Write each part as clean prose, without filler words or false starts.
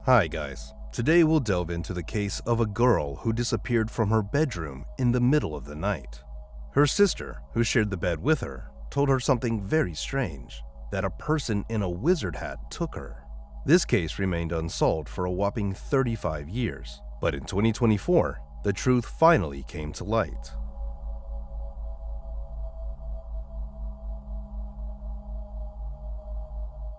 Hi guys, today we'll delve into the case of a girl who disappeared from her bedroom in the middle of the night. Her sister, who shared the bed with her, told her something very strange, that a person in a wizard hat took her. This case remained unsolved for a whopping 35 years, but in 2024, the truth finally came to light.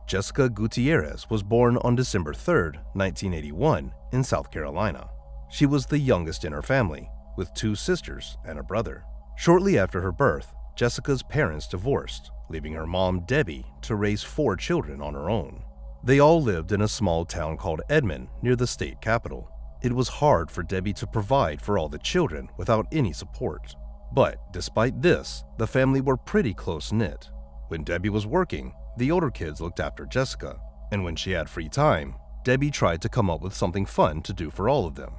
Jessica Gutierrez was born on December 3, 1981, in South Carolina. She was the youngest in her family, with two sisters and a brother. Shortly after her birth, Jessica's parents divorced, leaving her mom, Debbie, to raise 4 children on her own. They all lived in a small town called Edmond, near the state capital. It was hard for Debbie to provide for all the children without any support. But despite this, the family were pretty close-knit. When Debbie was working, the older kids looked after Jessica, and when she had free time, Debbie tried to come up with something fun to do for all of them.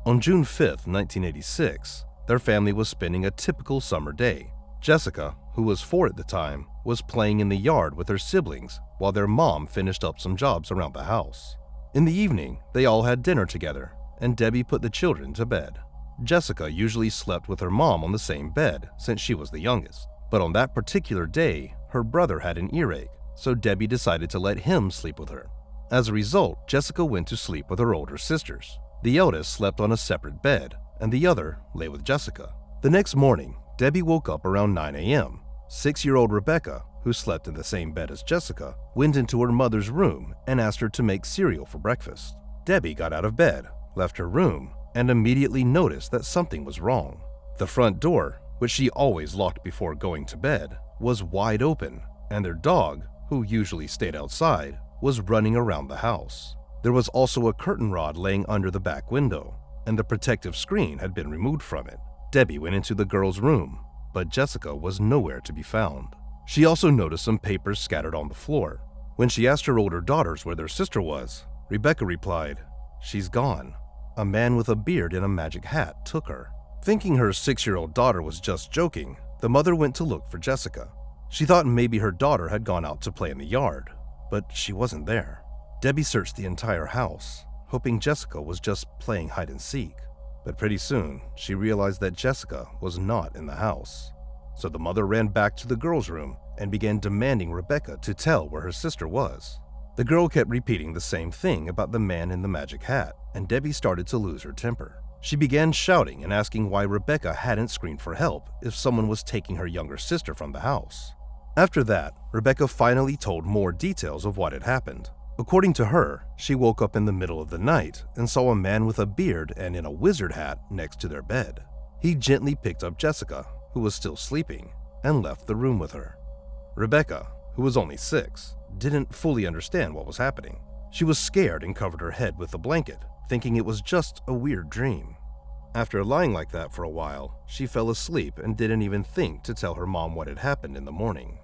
On June 5, 1986, their family was spending a typical summer day. Jessica, who was 4 at the time, was playing in the yard with her siblings while their mom finished up some jobs around the house. In the evening, they all had dinner together, and Debbie put the children to bed. Jessica usually slept with her mom on the same bed since she was the youngest, but on that particular day, her brother had an earache, so Debbie decided to let him sleep with her. As a result, Jessica went to sleep with her older sisters. The eldest slept on a separate bed, and the other lay with Jessica. The next morning, Debbie woke up around 9 a.m. 6-year-old Rebecca, who slept in the same bed as Jessica, went into her mother's room and asked her to make cereal for breakfast. Debbie got out of bed, left her room, and immediately noticed that something was wrong. The front door, which she always locked before going to bed, was wide open, and their dog, who usually stayed outside, was running around the house. There was also a curtain rod laying under the back window, and the protective screen had been removed from it. Debbie went into the girl's room, but Jessica was nowhere to be found. She also noticed some papers scattered on the floor. When she asked her older daughters where their sister was, Rebecca replied, "She's gone. A man with a beard and a magic hat took her." Thinking her 6-year-old daughter was just joking, the mother went to look for Jessica. She thought maybe her daughter had gone out to play in the yard, but she wasn't there. Debbie searched the entire house, hoping Jessica was just playing hide and seek. But pretty soon, she realized that Jessica was not in the house. So the mother ran back to the girl's room and began demanding Rebecca to tell where her sister was. The girl kept repeating the same thing about the man in the magic hat, and Debbie started to lose her temper. She began shouting and asking why Rebecca hadn't screamed for help if someone was taking her younger sister from the house. After that, Rebecca finally told more details of what had happened. According to her, she woke up in the middle of the night and saw a man with a beard and in a wizard hat next to their bed. He gently picked up Jessica, who was still sleeping, and left the room with her. Rebecca, who was only 6, didn't fully understand what was happening. She was scared and covered her head with a blanket, thinking it was just a weird dream. After lying like that for a while, she fell asleep and didn't even think to tell her mom what had happened in the morning.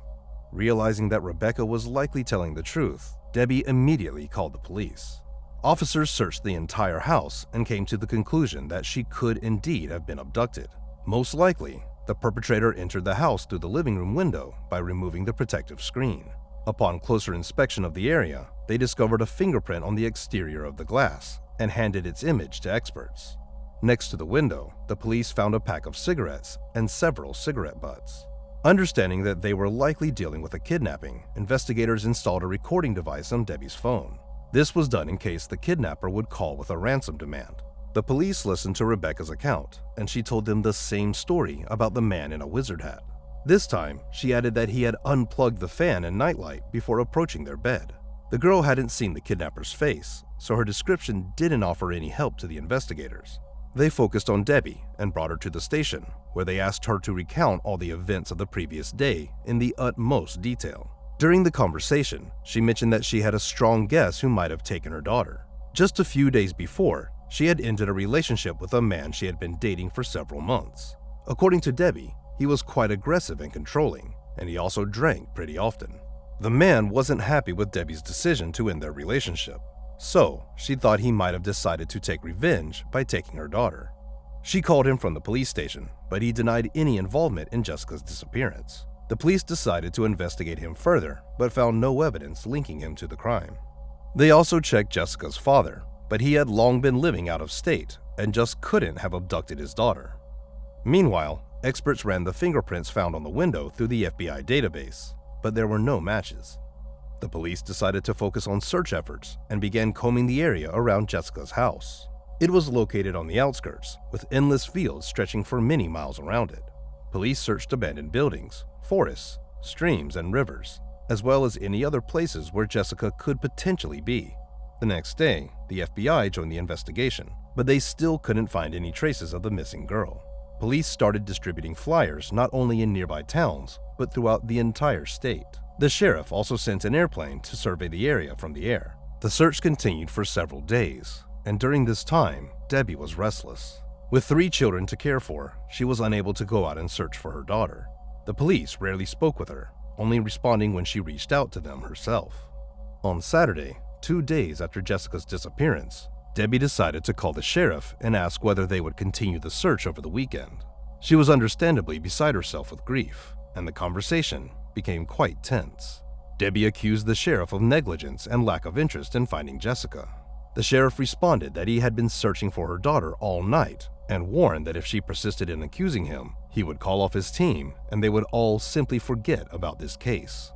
Realizing that Rebecca was likely telling the truth, Debbie immediately called the police. Officers searched the entire house and came to the conclusion that she could indeed have been abducted. Most likely, the perpetrator entered the house through the living room window by removing the protective screen. Upon closer inspection of the area, they discovered a fingerprint on the exterior of the glass and handed its image to experts. Next to the window, the police found a pack of cigarettes and several cigarette butts. Understanding that they were likely dealing with a kidnapping, investigators installed a recording device on Debbie's phone. This was done in case the kidnapper would call with a ransom demand. The police listened to Rebecca's account, and she told them the same story about the man in a wizard hat. This time, she added that he had unplugged the fan and nightlight before approaching their bed. The girl hadn't seen the kidnapper's face, so her description didn't offer any help to the investigators. They focused on Debbie and brought her to the station, where they asked her to recount all the events of the previous day in the utmost detail. During the conversation, she mentioned that she had a strong guess who might have taken her daughter. Just a few days before, she had ended a relationship with a man she had been dating for several months. According to Debbie, he was quite aggressive and controlling, and he also drank pretty often. The man wasn't happy with Debbie's decision to end their relationship, so she thought he might have decided to take revenge by taking her daughter. She called him from the police station, but he denied any involvement in Jessica's disappearance. The police decided to investigate him further, but found no evidence linking him to the crime. They also checked Jessica's father, but he had long been living out of state and just couldn't have abducted his daughter. Meanwhile, experts ran the fingerprints found on the window through the FBI database, but there were no matches. The police decided to focus on search efforts and began combing the area around Jessica's house. It was located on the outskirts, with endless fields stretching for many miles around it. Police searched abandoned buildings, forests, streams, and rivers, as well as any other places where Jessica could potentially be. The next day, the FBI joined the investigation, but they still couldn't find any traces of the missing girl. Police started distributing flyers not only in nearby towns, but throughout the entire state. The sheriff also sent an airplane to survey the area from the air. The search continued for several days, and during this time, Debbie was restless. With 3 children to care for, she was unable to go out and search for her daughter. The police rarely spoke with her, only responding when she reached out to them herself. On Saturday, 2 days after Jessica's disappearance, Debbie decided to call the sheriff and ask whether they would continue the search over the weekend. She was understandably beside herself with grief, and the conversation became quite tense. Debbie accused the sheriff of negligence and lack of interest in finding Jessica. The sheriff responded that he had been searching for her daughter all night and warned that if she persisted in accusing him, he would call off his team and they would all simply forget about this case.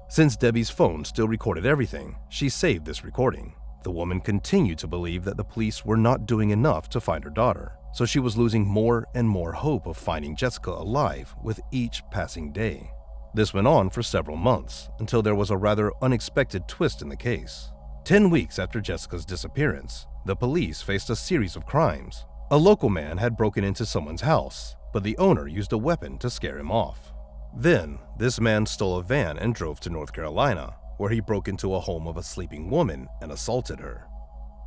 Since Debbie's phone still recorded everything, she saved this recording. The woman continued to believe that the police were not doing enough to find her daughter, so she was losing more and more hope of finding Jessica alive with each passing day. This went on for several months until there was a rather unexpected twist in the case. 10 weeks after Jessica's disappearance, the police faced a series of crimes. A local man had broken into someone's house, but the owner used a weapon to scare him off. Then, this man stole a van and drove to North Carolina, where he broke into a home of a sleeping woman and assaulted her.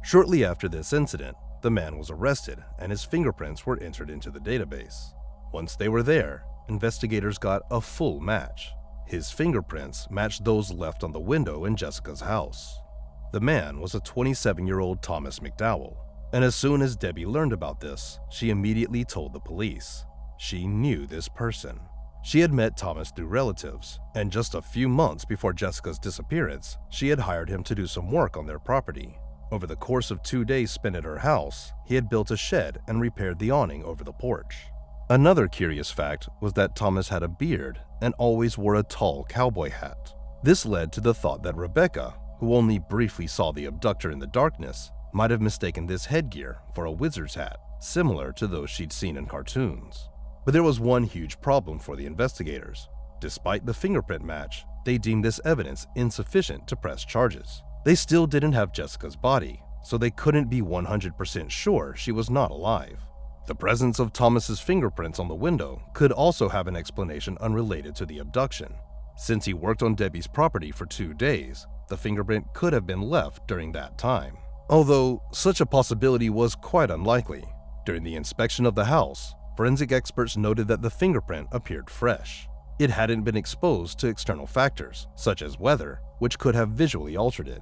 Shortly after this incident, the man was arrested and his fingerprints were entered into the database. Once they were there, investigators got a full match. His fingerprints matched those left on the window in Jessica's house. The man was a 27-year-old Thomas McDowell, and as soon as Debbie learned about this, she immediately told the police. She knew this person. She had met Thomas through relatives, and just a few months before Jessica's disappearance, she had hired him to do some work on their property. Over the course of 2 days spent at her house, he had built a shed and repaired the awning over the porch. Another curious fact was that Thomas had a beard and always wore a tall cowboy hat. This led to the thought that Rebecca, who only briefly saw the abductor in the darkness, might have mistaken this headgear for a wizard's hat, similar to those she'd seen in cartoons. But there was one huge problem for the investigators. Despite the fingerprint match, they deemed this evidence insufficient to press charges. They still didn't have Jessica's body, so they couldn't be 100% sure she was not alive. The presence of Thomas's fingerprints on the window could also have an explanation unrelated to the abduction. Since he worked on Debbie's property for 2 days, the fingerprint could have been left during that time. Although such a possibility was quite unlikely. During the inspection of the house, forensic experts noted that the fingerprint appeared fresh. It hadn't been exposed to external factors, such as weather, which could have visually altered it.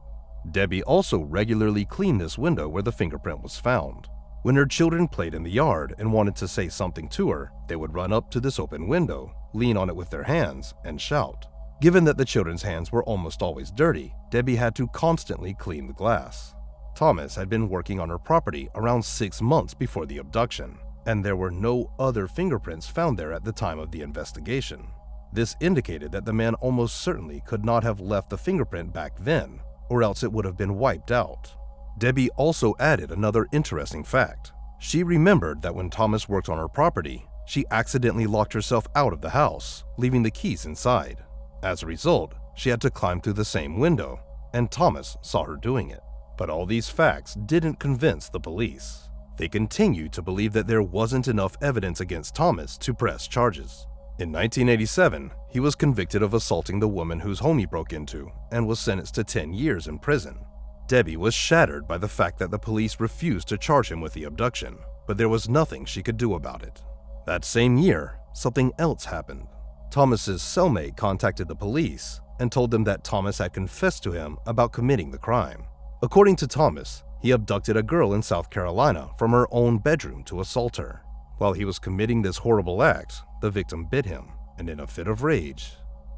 Debbie also regularly cleaned this window where the fingerprint was found. When her children played in the yard and wanted to say something to her, they would run up to this open window, lean on it with their hands, and shout. Given that the children's hands were almost always dirty, Debbie had to constantly clean the glass. Thomas had been working on her property around 6 months before the abduction, and there were no other fingerprints found there at the time of the investigation. This indicated that the man almost certainly could not have left the fingerprint back then, or else it would have been wiped out. Debbie also added another interesting fact. She remembered that when Thomas worked on her property, she accidentally locked herself out of the house, leaving the keys inside. As a result, she had to climb through the same window, and Thomas saw her doing it. But all these facts didn't convince the police. They continued to believe that there wasn't enough evidence against Thomas to press charges. In 1987, he was convicted of assaulting the woman whose home he broke into and was sentenced to 10 years in prison. Debbie was shattered by the fact that the police refused to charge him with the abduction, but there was nothing she could do about it. That same year, something else happened. Thomas's cellmate contacted the police and told them that Thomas had confessed to him about committing the crime. According to Thomas, he abducted a girl in South Carolina from her own bedroom to assault her. While he was committing this horrible act, the victim bit him, and in a fit of rage,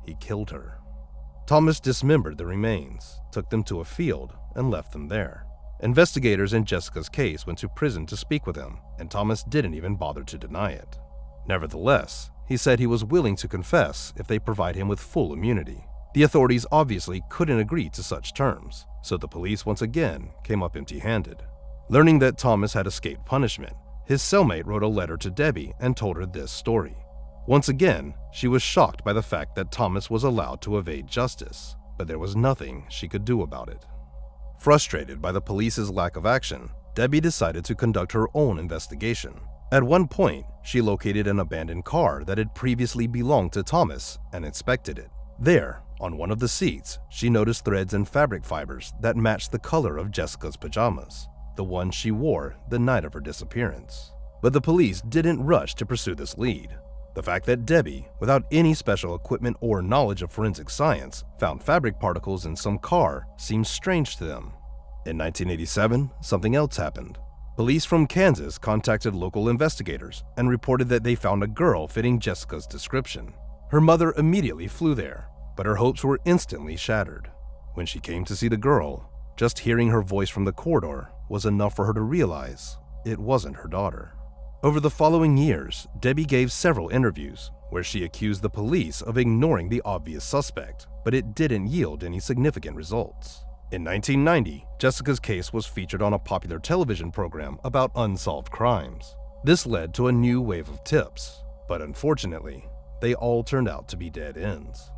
he killed her. Thomas dismembered the remains, took them to a field, and left them there. Investigators in Jessica's case went to prison to speak with him, and Thomas didn't even bother to deny it. Nevertheless, he said he was willing to confess if they provide him with full immunity. The authorities obviously couldn't agree to such terms, so the police once again came up empty-handed. Learning that Thomas had escaped punishment, his cellmate wrote a letter to Debbie and told her this story. Once again, she was shocked by the fact that Thomas was allowed to evade justice, but there was nothing she could do about it. Frustrated by the police's lack of action, Debbie decided to conduct her own investigation. At one point, she located an abandoned car that had previously belonged to Thomas and inspected it. There, on one of the seats, she noticed threads and fabric fibers that matched the color of Jessica's pajamas, the one she wore the night of her disappearance. But the police didn't rush to pursue this lead. The fact that Debbie, without any special equipment or knowledge of forensic science, found fabric particles in some car seemed strange to them. In 1987, something else happened. Police from Kansas contacted local investigators and reported that they found a girl fitting Jessica's description. Her mother immediately flew there, but her hopes were instantly shattered. When she came to see the girl, just hearing her voice from the corridor was enough for her to realize it wasn't her daughter. Over the following years, Debbie gave several interviews where she accused the police of ignoring the obvious suspect, but it didn't yield any significant results. In 1990, Jessica's case was featured on a popular television program about unsolved crimes. This led to a new wave of tips, but unfortunately, they all turned out to be dead ends.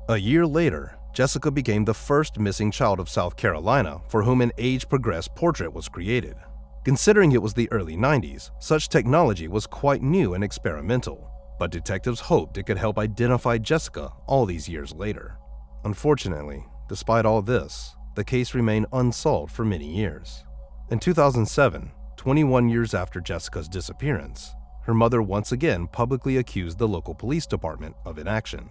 A year later, Jessica became the first missing child of South Carolina for whom an age-progressed portrait was created. Considering it was the early 90s, such technology was quite new and experimental, but detectives hoped it could help identify Jessica all these years later. Unfortunately, despite all this, the case remained unsolved for many years. In 2007, 21 years after Jessica's disappearance, her mother once again publicly accused the local police department of inaction.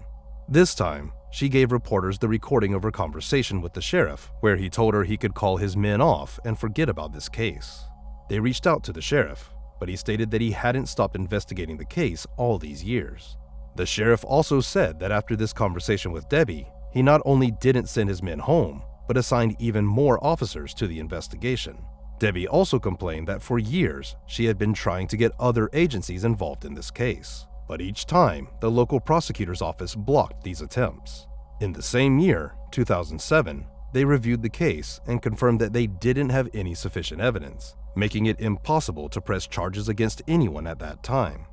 This time, she gave reporters the recording of her conversation with the sheriff, where he told her he could call his men off and forget about this case. They reached out to the sheriff, but he stated that he hadn't stopped investigating the case all these years. The sheriff also said that after this conversation with Debbie, he not only didn't send his men home, but assigned even more officers to the investigation. Debbie also complained that for years, she had been trying to get other agencies involved in this case, but each time, the local prosecutor's office blocked these attempts. In the same year, 2007, they reviewed the case and confirmed that they didn't have any sufficient evidence, making it impossible to press charges against anyone at that time.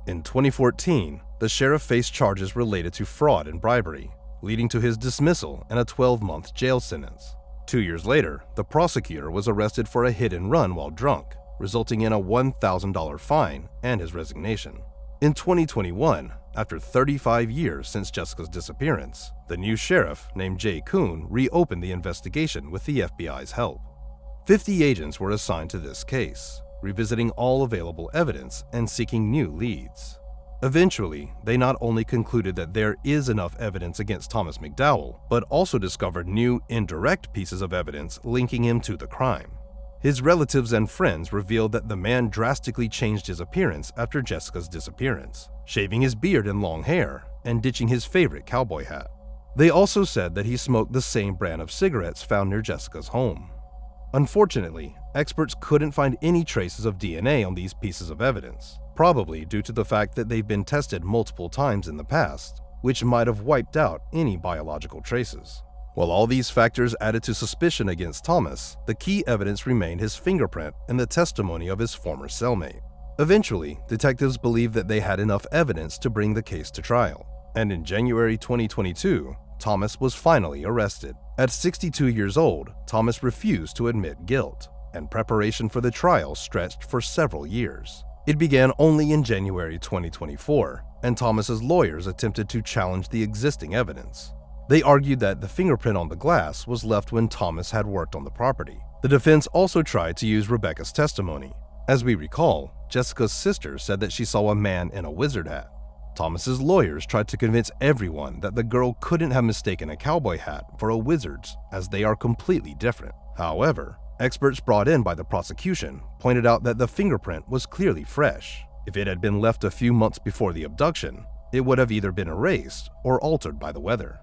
In 2014, the sheriff faced charges related to fraud and bribery, leading to his dismissal and a 12-month jail sentence. 2 years later, the prosecutor was arrested for a hit and run while drunk, resulting in a $1,000 fine and his resignation. In 2021, after 35 years since Jessica's disappearance, the new sheriff named Jay Kuhn reopened the investigation with the FBI's help. 50 agents were assigned to this case, revisiting all available evidence and seeking new leads. Eventually, they not only concluded that there is enough evidence against Thomas McDowell, but also discovered new indirect pieces of evidence linking him to the crime. His relatives and friends revealed that the man drastically changed his appearance after Jessica's disappearance, shaving his beard and long hair and ditching his favorite cowboy hat. They also said that he smoked the same brand of cigarettes found near Jessica's home. Unfortunately, experts couldn't find any traces of DNA on these pieces of evidence, probably due to the fact that they've been tested multiple times in the past, which might have wiped out any biological traces. While all these factors added to suspicion against Thomas, the key evidence remained his fingerprint and the testimony of his former cellmate. Eventually, detectives believed that they had enough evidence to bring the case to trial, and in January 2022, Thomas was finally arrested. At 62 years old, Thomas refused to admit guilt, and preparation for the trial stretched for several years. It began only in January 2024, and Thomas's lawyers attempted to challenge the existing evidence. They argued that the fingerprint on the glass was left when Thomas had worked on the property. The defense also tried to use Rebecca's testimony. As we recall, Jessica's sister said that she saw a man in a wizard hat. Thomas's lawyers tried to convince everyone that the girl couldn't have mistaken a cowboy hat for a wizard's, as they are completely different. However, experts brought in by the prosecution pointed out that the fingerprint was clearly fresh. If it had been left a few months before the abduction, it would have either been erased or altered by the weather.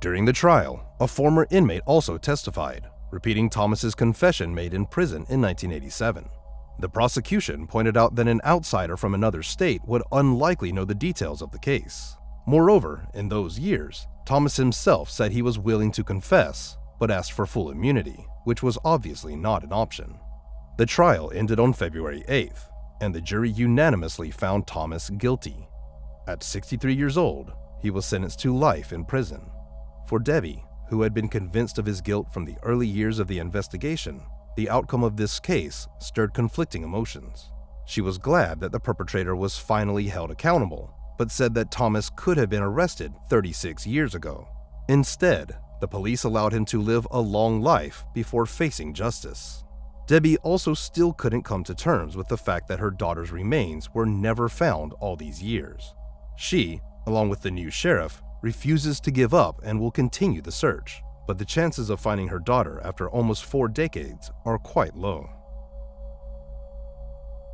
During the trial, a former inmate also testified, repeating Thomas's confession made in prison in 1987. The prosecution pointed out that an outsider from another state would unlikely know the details of the case. Moreover, in those years, Thomas himself said he was willing to confess, but asked for full immunity, which was obviously not an option. The trial ended on February 8th, and the jury unanimously found Thomas guilty. At 63 years old, he was sentenced to life in prison. For Debbie, who had been convinced of his guilt from the early years of the investigation, the outcome of this case stirred conflicting emotions. She was glad that the perpetrator was finally held accountable, but said that Thomas could have been arrested 36 years ago. Instead, the police allowed him to live a long life before facing justice. Debbie also still couldn't come to terms with the fact that her daughter's remains were never found all these years. She, along with the new sheriff, refuses to give up and will continue the search, but the chances of finding her daughter after almost 4 decades are quite low.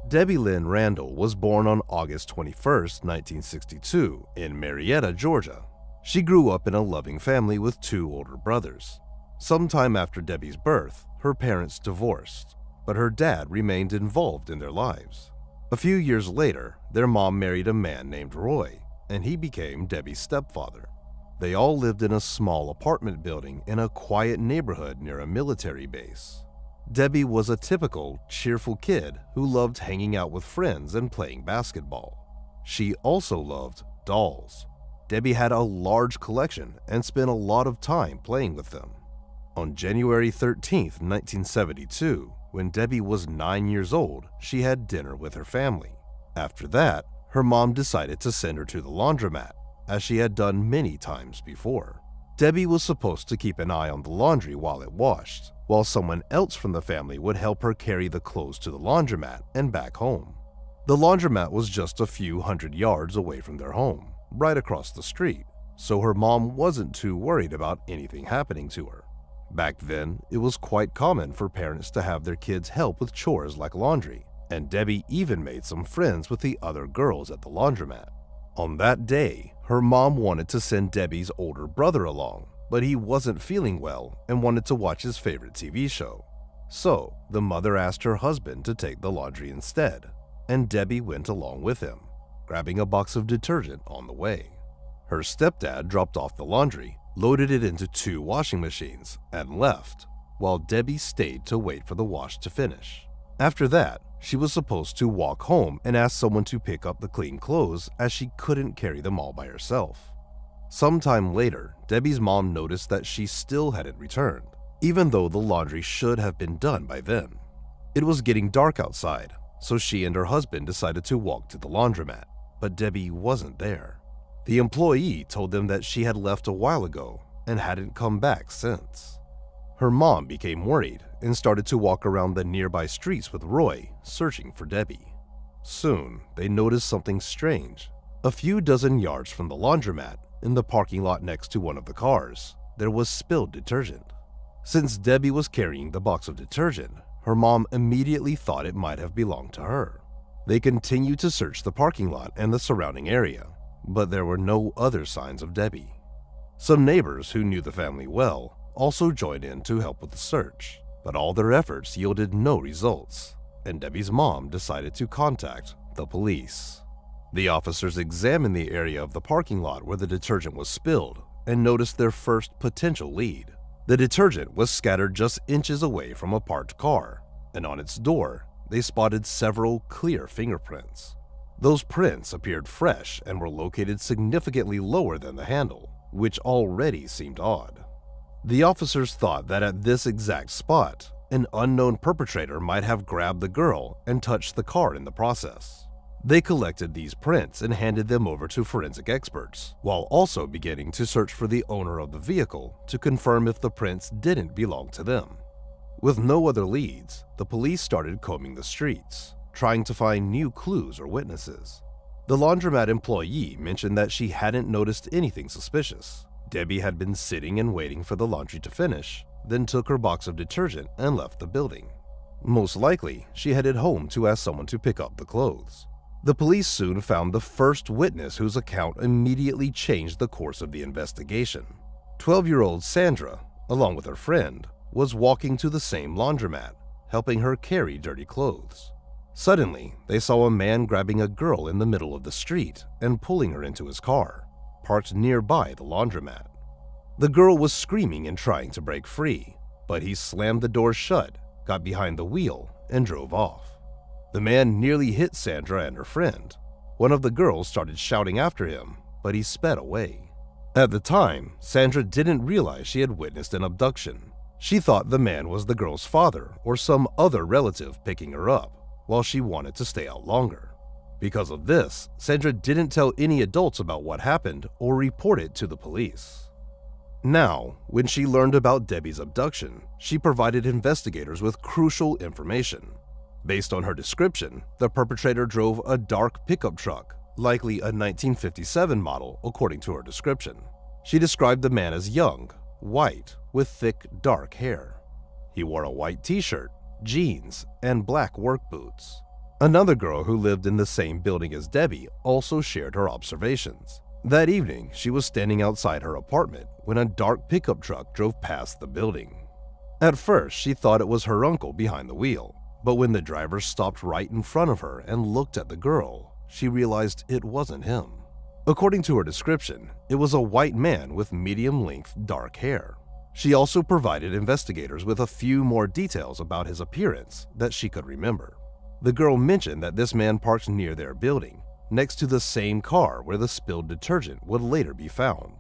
Debbie Lynn Randall was born on August 21, 1962, in Marietta, Georgia. She grew up in a loving family with 2 older brothers. Sometime after Debbie's birth, her parents divorced, but her dad remained involved in their lives. A few years later, their mom married a man named Roy, and he became Debbie's stepfather. They all lived in a small apartment building in a quiet neighborhood near a military base. Debbie was a typical, cheerful kid who loved hanging out with friends and playing basketball. She also loved dolls. Debbie had a large collection and spent a lot of time playing with them. On January 13, 1972, when Debbie was 9 years old, she had dinner with her family. After that, her mom decided to send her to the laundromat, as she had done many times before. Debbie was supposed to keep an eye on the laundry while it washed, while someone else from the family would help her carry the clothes to the laundromat and back home. The laundromat was just a few hundred yards away from their home, right across the street, so her mom wasn't too worried about anything happening to her. Back then, it was quite common for parents to have their kids help with chores like laundry, and Debbie even made some friends with the other girls at the laundromat. On that day, her mom wanted to send Debbie's older brother along, but he wasn't feeling well and wanted to watch his favorite TV show. So, the mother asked her husband to take the laundry instead, and Debbie went along with him, grabbing a box of detergent on the way. Her stepdad dropped off the laundry, loaded it into 2 washing machines, and left, while Debbie stayed to wait for the wash to finish. After that, she was supposed to walk home and ask someone to pick up the clean clothes as she couldn't carry them all by herself. Sometime later, Debbie's mom noticed that she still hadn't returned, even though the laundry should have been done by then. It was getting dark outside, so she and her husband decided to walk to the laundromat, but Debbie wasn't there. The employee told them that she had left a while ago and hadn't come back since. Her mom became worried and started to walk around the nearby streets with Roy, searching for Debbie. Soon, they noticed something strange. A few dozen yards from the laundromat, in the parking lot next to one of the cars, there was spilled detergent. Since Debbie was carrying the box of detergent, her mom immediately thought it might have belonged to her. They continued to search the parking lot and the surrounding area, but there were no other signs of Debbie. Some neighbors who knew the family well also joined in to help with the search, but all their efforts yielded no results, and Debbie's mom decided to contact the police. The officers examined the area of the parking lot where the detergent was spilled and noticed their first potential lead. The detergent was scattered just inches away from a parked car, and on its door, they spotted several clear fingerprints. Those prints appeared fresh and were located significantly lower than the handle, which already seemed odd. The officers thought that at this exact spot, an unknown perpetrator might have grabbed the girl and touched the car in the process. They collected these prints and handed them over to forensic experts, while also beginning to search for the owner of the vehicle to confirm if the prints didn't belong to them. With no other leads, the police started combing the streets, trying to find new clues or witnesses. The laundromat employee mentioned that she hadn't noticed anything suspicious. Debbie had been sitting and waiting for the laundry to finish, then took her box of detergent and left the building. Most likely, she headed home to ask someone to pick up the clothes. The police soon found the first witness whose account immediately changed the course of the investigation. 12-year-old Sandra, along with her friend, was walking to the same laundromat, helping her carry dirty clothes. Suddenly, they saw a man grabbing a girl in the middle of the street and pulling her into his car, parked nearby the laundromat. The girl was screaming and trying to break free, but he slammed the door shut, got behind the wheel, and drove off. The man nearly hit Sandra and her friend. One of the girls started shouting after him, but he sped away. At the time, Sandra didn't realize she had witnessed an abduction. She thought the man was the girl's father or some other relative picking her up, while she wanted to stay out longer. Because of this, Sandra didn't tell any adults about what happened or report it to the police. Now, when she learned about Debbie's abduction, she provided investigators with crucial information. Based on her description, the perpetrator drove a dark pickup truck, likely a 1957 model according to her description. She described the man as young, white, with thick, dark hair. He wore a white t-shirt, jeans, and black work boots. Another girl who lived in the same building as Debbie also shared her observations. That evening, she was standing outside her apartment when a dark pickup truck drove past the building. At first, she thought it was her uncle behind the wheel, but when the driver stopped right in front of her and looked at the girl, she realized it wasn't him. According to her description, it was a white man with medium-length dark hair. She also provided investigators with a few more details about his appearance that she could remember. The girl mentioned that this man parked near their building, next to the same car where the spilled detergent would later be found.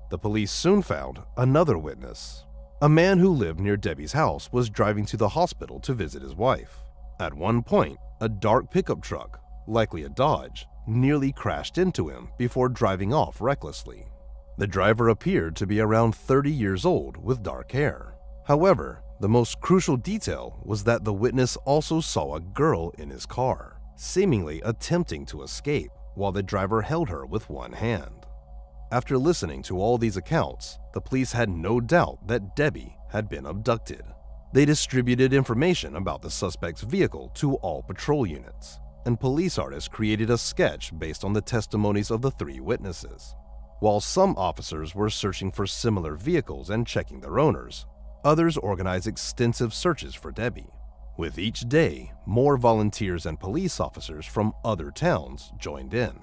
The police soon found another witness. A man who lived near Debbie's house was driving to the hospital to visit his wife. At one point, a dark pickup truck, likely a Dodge, nearly crashed into him before driving off recklessly. The driver appeared to be around 30 years old with dark hair. However, the most crucial detail was that the witness also saw a girl in his car, seemingly attempting to escape while the driver held her with one hand. After listening to all these accounts, the police had no doubt that Debbie had been abducted. They distributed information about the suspect's vehicle to all patrol units, and police artists created a sketch based on the testimonies of the three witnesses. While some officers were searching for similar vehicles and checking their owners, others organized extensive searches for Debbie. With each day, more volunteers and police officers from other towns joined in.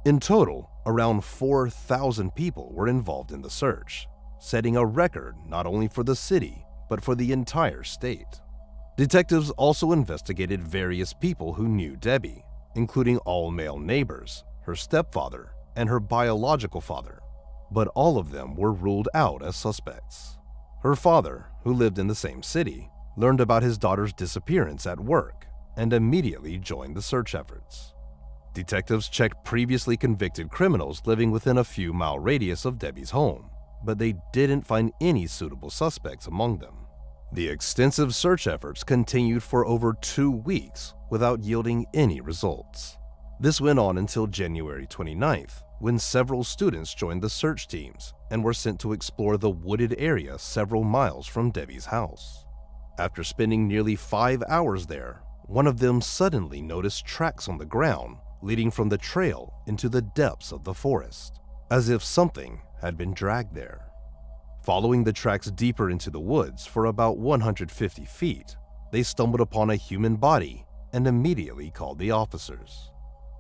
In total, around 4,000 people were involved in the search, setting a record not only for the city, but for the entire state. Detectives also investigated various people who knew Debbie, including all male neighbors, her stepfather, and her biological father, but all of them were ruled out as suspects. Her father, who lived in the same city, learned about his daughter's disappearance at work and immediately joined the search efforts. Detectives checked previously convicted criminals living within a few-mile radius of Debbie's home, but they didn't find any suitable suspects among them. The extensive search efforts continued for over 2 weeks without yielding any results. This went on until January 29th, when several students joined the search teams and were sent to explore the wooded area several miles from Debbie's house. After spending nearly 5 hours there, one of them suddenly noticed tracks on the ground leading from the trail into the depths of the forest, as if something had been dragged there. Following the tracks deeper into the woods for about 150 feet, they stumbled upon a human body and immediately called the officers.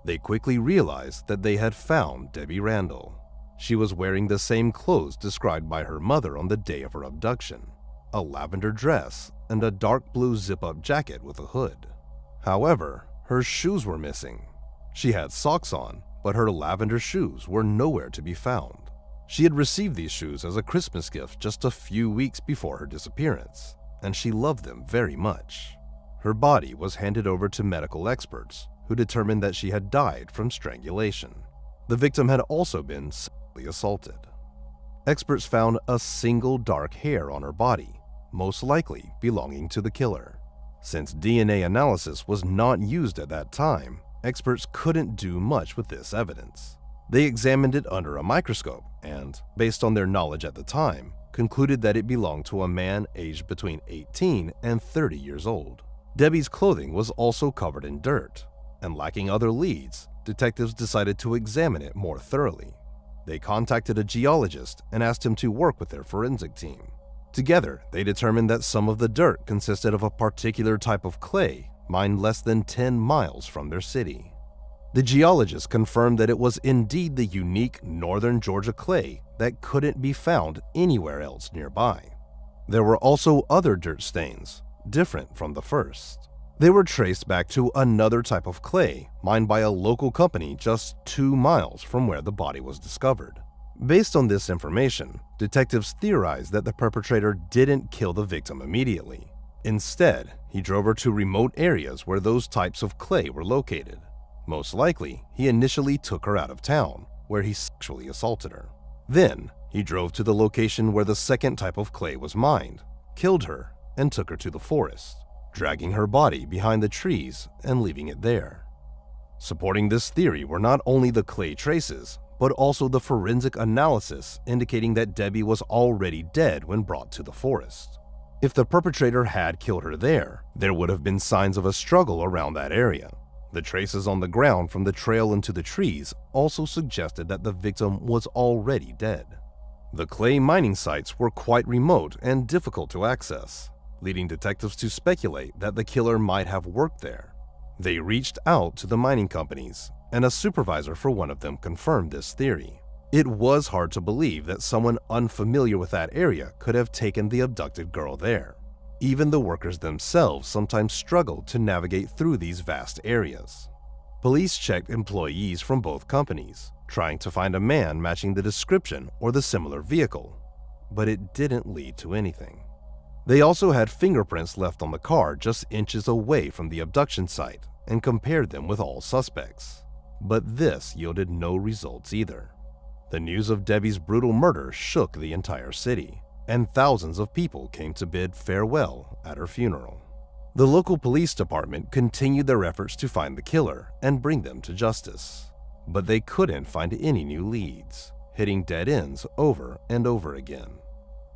They quickly realized that they had found Debbie Randall. She was wearing the same clothes described by her mother on the day of her abduction, a lavender dress and a dark blue zip-up jacket with a hood. However, her shoes were missing. She had socks on, but her lavender shoes were nowhere to be found. She had received these shoes as a Christmas gift just a few weeks before her disappearance, and she loved them very much. Her body was handed over to medical experts, who determined that she had died from strangulation. The victim had also been sexually assaulted. Experts found a single dark hair on her body, most likely belonging to the killer. Since DNA analysis was not used at that time, experts couldn't do much with this evidence. They examined it under a microscope and, based on their knowledge at the time, concluded that it belonged to a man aged between 18 and 30 years old. Debbie's clothing was also covered in dirt, and lacking other leads, detectives decided to examine it more thoroughly. They contacted a geologist and asked him to work with their forensic team. Together, they determined that some of the dirt consisted of a particular type of clay mined less than 10 miles from their city. The geologists confirmed that it was indeed the unique northern Georgia clay that couldn't be found anywhere else nearby. There were also other dirt stains, different from the first. They were traced back to another type of clay mined by a local company just 2 miles from where the body was discovered. Based on this information, detectives theorized that the perpetrator didn't kill the victim immediately. Instead, he drove her to remote areas where those types of clay were located. Most likely, he initially took her out of town, where he sexually assaulted her. Then, he drove to the location where the second type of clay was mined, killed her, and took her to the forest, dragging her body behind the trees and leaving it there. Supporting this theory were not only the clay traces, but also the forensic analysis indicating that Debbie was already dead when brought to the forest. If the perpetrator had killed her there would have been signs of a struggle around that area. The traces on the ground from the trail into the trees also suggested that the victim was already dead. The clay mining sites were quite remote and difficult to access, leading detectives to speculate that the killer might have worked there. They reached out to the mining companies, and a supervisor for one of them confirmed this theory. It was hard to believe that someone unfamiliar with that area could have taken the abducted girl there. Even the workers themselves sometimes struggled to navigate through these vast areas. Police checked employees from both companies, trying to find a man matching the description or the similar vehicle, but it didn't lead to anything. They also had fingerprints left on the car just inches away from the abduction site and compared them with all suspects, but this yielded no results either. The news of Debbie's brutal murder shook the entire city, and thousands of people came to bid farewell at her funeral. The local police department continued their efforts to find the killer and bring them to justice, but they couldn't find any new leads, hitting dead ends over and over again.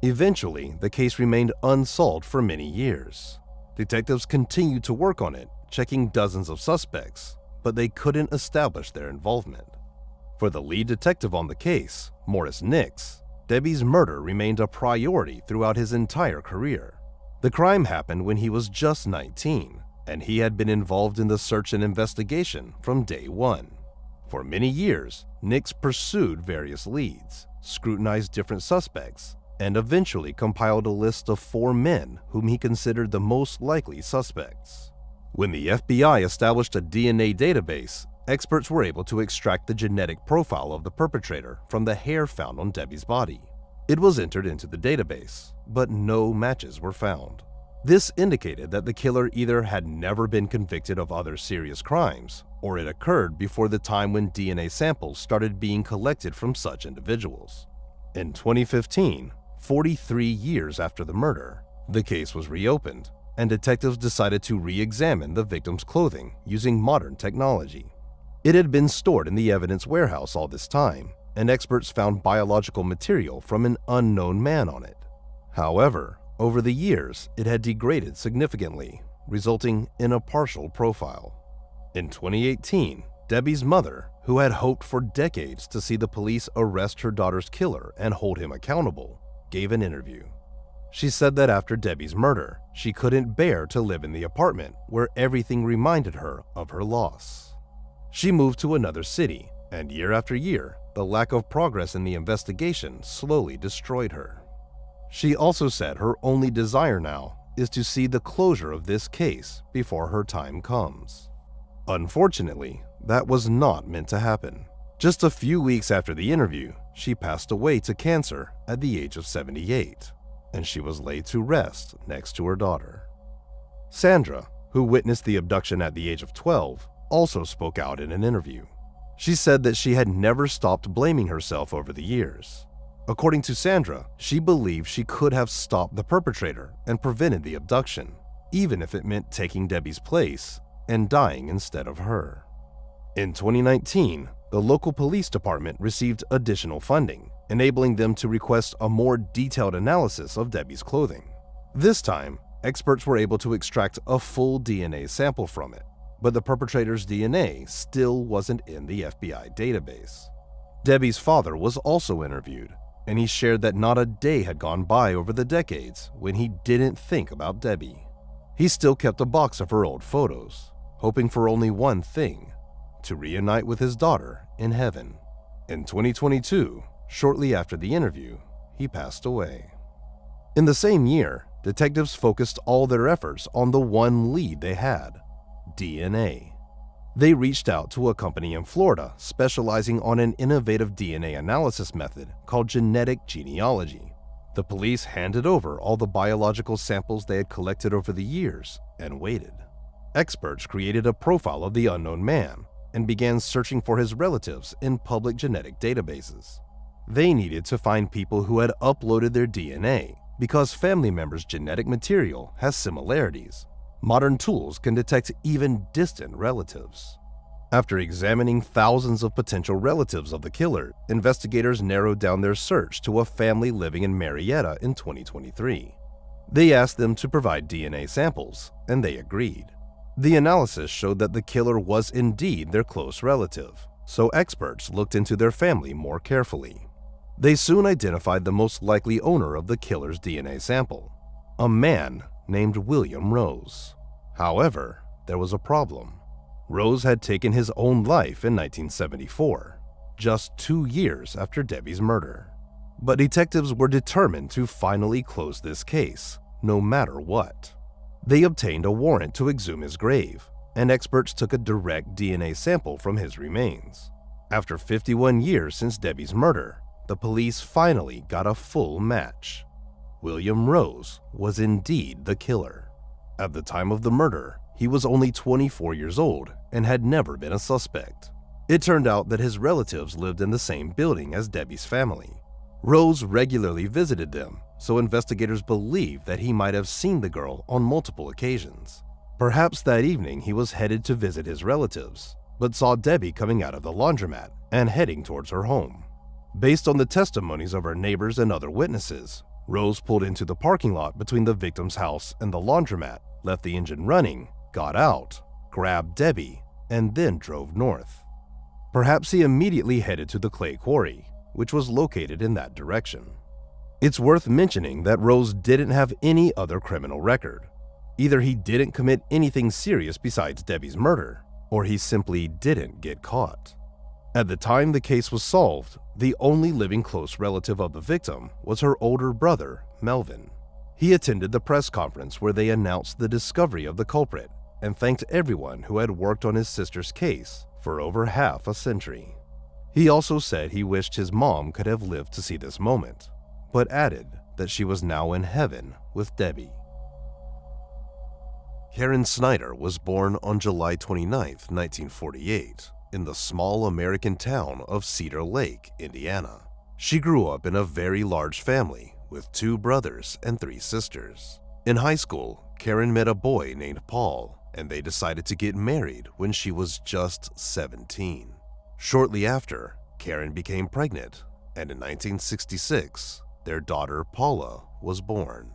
Eventually, the case remained unsolved for many years. Detectives continued to work on it, checking dozens of suspects, but they couldn't establish their involvement. For the lead detective on the case, Morris Nix, Debbie's murder remained a priority throughout his entire career. The crime happened when he was just 19, and he had been involved in the search and investigation from day one. For many years, Nix pursued various leads, scrutinized different suspects, and eventually compiled a list of 4 men whom he considered the most likely suspects. When the FBI established a DNA database, experts were able to extract the genetic profile of the perpetrator from the hair found on Debbie's body. It was entered into the database, but no matches were found. This indicated that the killer either had never been convicted of other serious crimes, or it occurred before the time when DNA samples started being collected from such individuals. In 2015, 43 years after the murder, the case was reopened, and detectives decided to re-examine the victim's clothing using modern technology. It had been stored in the evidence warehouse all this time, and experts found biological material from an unknown man on it. However, over the years, it had degraded significantly, resulting in a partial profile. In 2018, Debbie's mother, who had hoped for decades to see the police arrest her daughter's killer and hold him accountable, gave an interview. She said that after Debbie's murder, she couldn't bear to live in the apartment where everything reminded her of her loss. She moved to another city, and year after year, the lack of progress in the investigation slowly destroyed her. She also said her only desire now is to see the closure of this case before her time comes. Unfortunately, that was not meant to happen. Just a few weeks after the interview, she passed away to cancer at the age of 78, and she was laid to rest next to her daughter. Sandra, who witnessed the abduction at the age of 12, also spoke out in an interview. She said that she had never stopped blaming herself over the years. According to Sandra, she believed she could have stopped the perpetrator and prevented the abduction, even if it meant taking Debbie's place and dying instead of her. In 2019, the local police department received additional funding, enabling them to request a more detailed analysis of Debbie's clothing. This time, experts were able to extract a full DNA sample from it, but the perpetrator's DNA still wasn't in the FBI database. Debbie's father was also interviewed, and he shared that not a day had gone by over the decades when he didn't think about Debbie. He still kept a box of her old photos, hoping for only one thing: to reunite with his daughter in heaven. In 2022, shortly after the interview, he passed away. In the same year, detectives focused all their efforts on the one lead they had: DNA. They reached out to a company in Florida specializing on an innovative DNA analysis method called genetic genealogy. The police handed over all the biological samples they had collected over the years and waited. Experts created a profile of the unknown man and began searching for his relatives in public genetic databases. They needed to find people who had uploaded their DNA because family members' genetic material has similarities. Modern tools can detect even distant relatives. After examining thousands of potential relatives of the killer, investigators narrowed down their search to a family living in Marietta in 2023. They asked them to provide DNA samples, and they agreed. The analysis showed that the killer was indeed their close relative, so experts looked into their family more carefully. They soon identified the most likely owner of the killer's DNA sample: a man named William Rose. However, there was a problem. Rose had taken his own life in 1974, just 2 years after Debbie's murder. But detectives were determined to finally close this case, no matter what. They obtained a warrant to exhume his grave, and experts took a direct DNA sample from his remains. After 51 years since Debbie's murder, the police finally got a full match. William Rose was indeed the killer. At the time of the murder, he was only 24 years old and had never been a suspect. It turned out that his relatives lived in the same building as Debbie's family. Rose regularly visited them, so investigators believed that he might have seen the girl on multiple occasions. Perhaps that evening he was headed to visit his relatives, but saw Debbie coming out of the laundromat and heading towards her home. Based on the testimonies of her neighbors and other witnesses, Rose pulled into the parking lot between the victim's house and the laundromat, left the engine running, got out, grabbed Debbie, and then drove north. Perhaps he immediately headed to the clay quarry, which was located in that direction. It's worth mentioning that Rose didn't have any other criminal record. Either he didn't commit anything serious besides Debbie's murder, or he simply didn't get caught. At the time the case was solved, the only living close relative of the victim was her older brother, Melvin. He attended the press conference where they announced the discovery of the culprit and thanked everyone who had worked on his sister's case for over half a century. He also said he wished his mom could have lived to see this moment, but added that she was now in heaven with Debbie. Karen Snyder was born on July 29, 1948, in the small American town of Cedar Lake, Indiana. She grew up in a very large family with 2 brothers and 3 sisters. In high school, Karen met a boy named Paul, and they decided to get married when she was just 17. Shortly after, Karen became pregnant, and in 1966, their daughter Paula was born.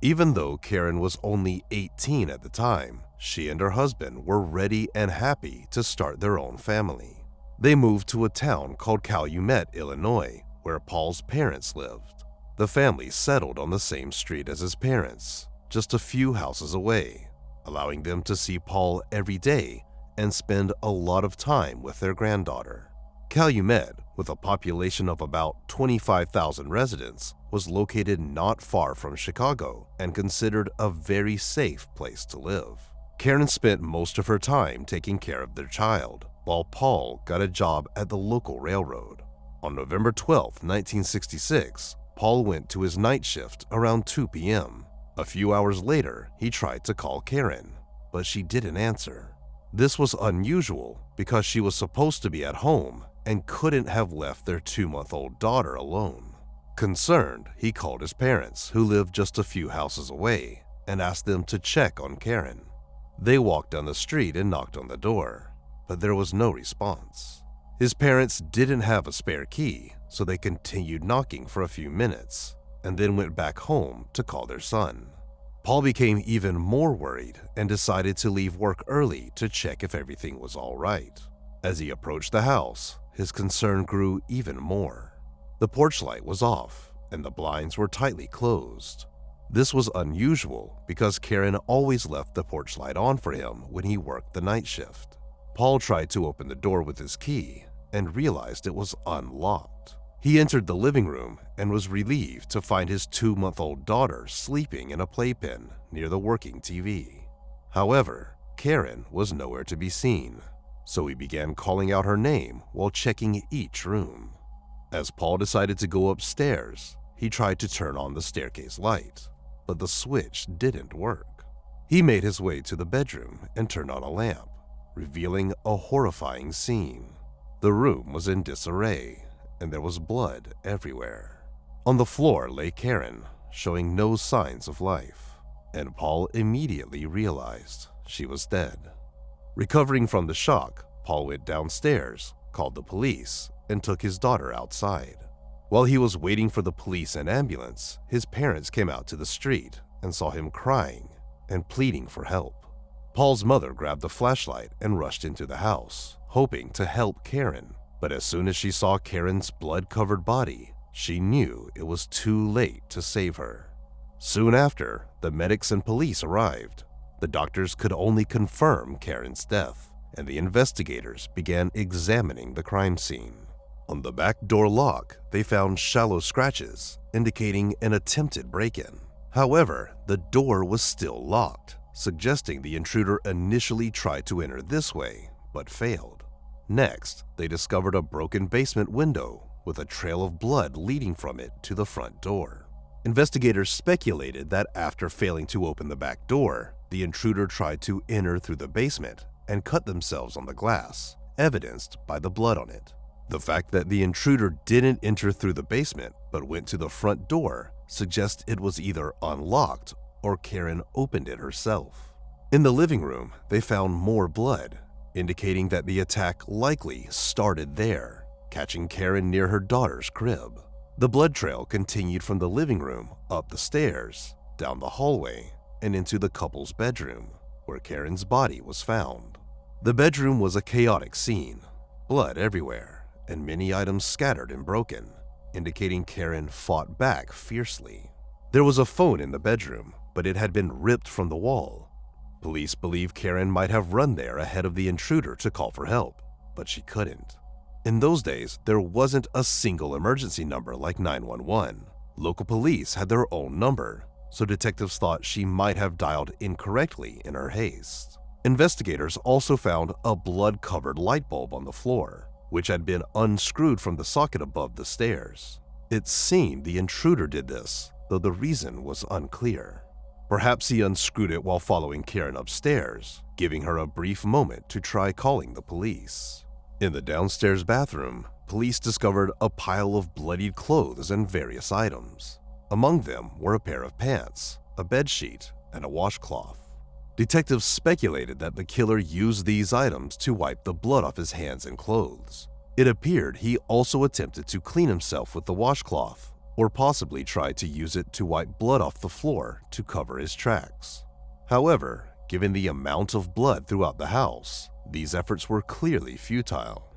Even though Karen was only 18 at the time, she and her husband were ready and happy to start their own family. They moved to a town called Calumet, Illinois, where Paul's parents lived. The family settled on the same street as his parents, just a few houses away, allowing them to see Paul every day and spend a lot of time with their granddaughter. Calumet, with a population of about 25,000 residents, was located not far from Chicago and considered a very safe place to live. Karen spent most of her time taking care of their child, while Paul got a job at the local railroad. On November 12, 1966, Paul went to his night shift around 2 p.m. A few hours later, he tried to call Karen, but she didn't answer. This was unusual because she was supposed to be at home and couldn't have left their 2-month-old daughter alone. Concerned, he called his parents, who lived just a few houses away, and asked them to check on Karen. They walked down the street and knocked on the door, but there was no response. His parents didn't have a spare key, so they continued knocking for a few minutes, and then went back home to call their son. Paul became even more worried and decided to leave work early to check if everything was all right. As he approached the house, his concern grew even more. The porch light was off, and the blinds were tightly closed. This was unusual because Karen always left the porch light on for him when he worked the night shift. Paul tried to open the door with his key and realized it was unlocked. He entered the living room and was relieved to find his 2-month-old daughter sleeping in a playpen near the working TV. However, Karen was nowhere to be seen, so he began calling out her name while checking each room. As Paul decided to go upstairs, he tried to turn on the staircase light, but the switch didn't work. He made his way to the bedroom and turned on a lamp, revealing a horrifying scene. The room was in disarray, and there was blood everywhere. On the floor lay Karen, showing no signs of life, and Paul immediately realized she was dead. Recovering from the shock, Paul went downstairs, called the police, and took his daughter outside. While he was waiting for the police and ambulance, his parents came out to the street and saw him crying and pleading for help. Paul's mother grabbed the flashlight and rushed into the house, hoping to help Karen. But as soon as she saw Karen's blood-covered body, she knew it was too late to save her. Soon after, the medics and police arrived. The doctors could only confirm Karen's death, and the investigators began examining the crime scene. On the back door lock, they found shallow scratches, indicating an attempted break-in. However, the door was still locked, suggesting the intruder initially tried to enter this way, but failed. Next, they discovered a broken basement window with a trail of blood leading from it to the front door. Investigators speculated that after failing to open the back door, the intruder tried to enter through the basement and cut themselves on the glass, evidenced by the blood on it. The fact that the intruder didn't enter through the basement but went to the front door suggests it was either unlocked or Karen opened it herself. In the living room, they found more blood, indicating that the attack likely started there, catching Karen near her daughter's crib. The blood trail continued from the living room, up the stairs, down the hallway, and into the couple's bedroom, where Karen's body was found. The bedroom was a chaotic scene, blood everywhere, and many items scattered and broken, indicating Karen fought back fiercely. There was a phone in the bedroom, but it had been ripped from the wall. Police believe Karen might have run there ahead of the intruder to call for help, but she couldn't. In those days, there wasn't a single emergency number like 911. Local police had their own number, so detectives thought she might have dialed incorrectly in her haste. Investigators also found a blood-covered light bulb on the floor, which had been unscrewed from the socket above the stairs. It seemed the intruder did this, though the reason was unclear. Perhaps he unscrewed it while following Karen upstairs, giving her a brief moment to try calling the police. In the downstairs bathroom, police discovered a pile of bloodied clothes and various items. Among them were a pair of pants, a bedsheet, and a washcloth. Detectives speculated that the killer used these items to wipe the blood off his hands and clothes. It appeared he also attempted to clean himself with the washcloth, or possibly tried to use it to wipe blood off the floor to cover his tracks. However, given the amount of blood throughout the house, these efforts were clearly futile.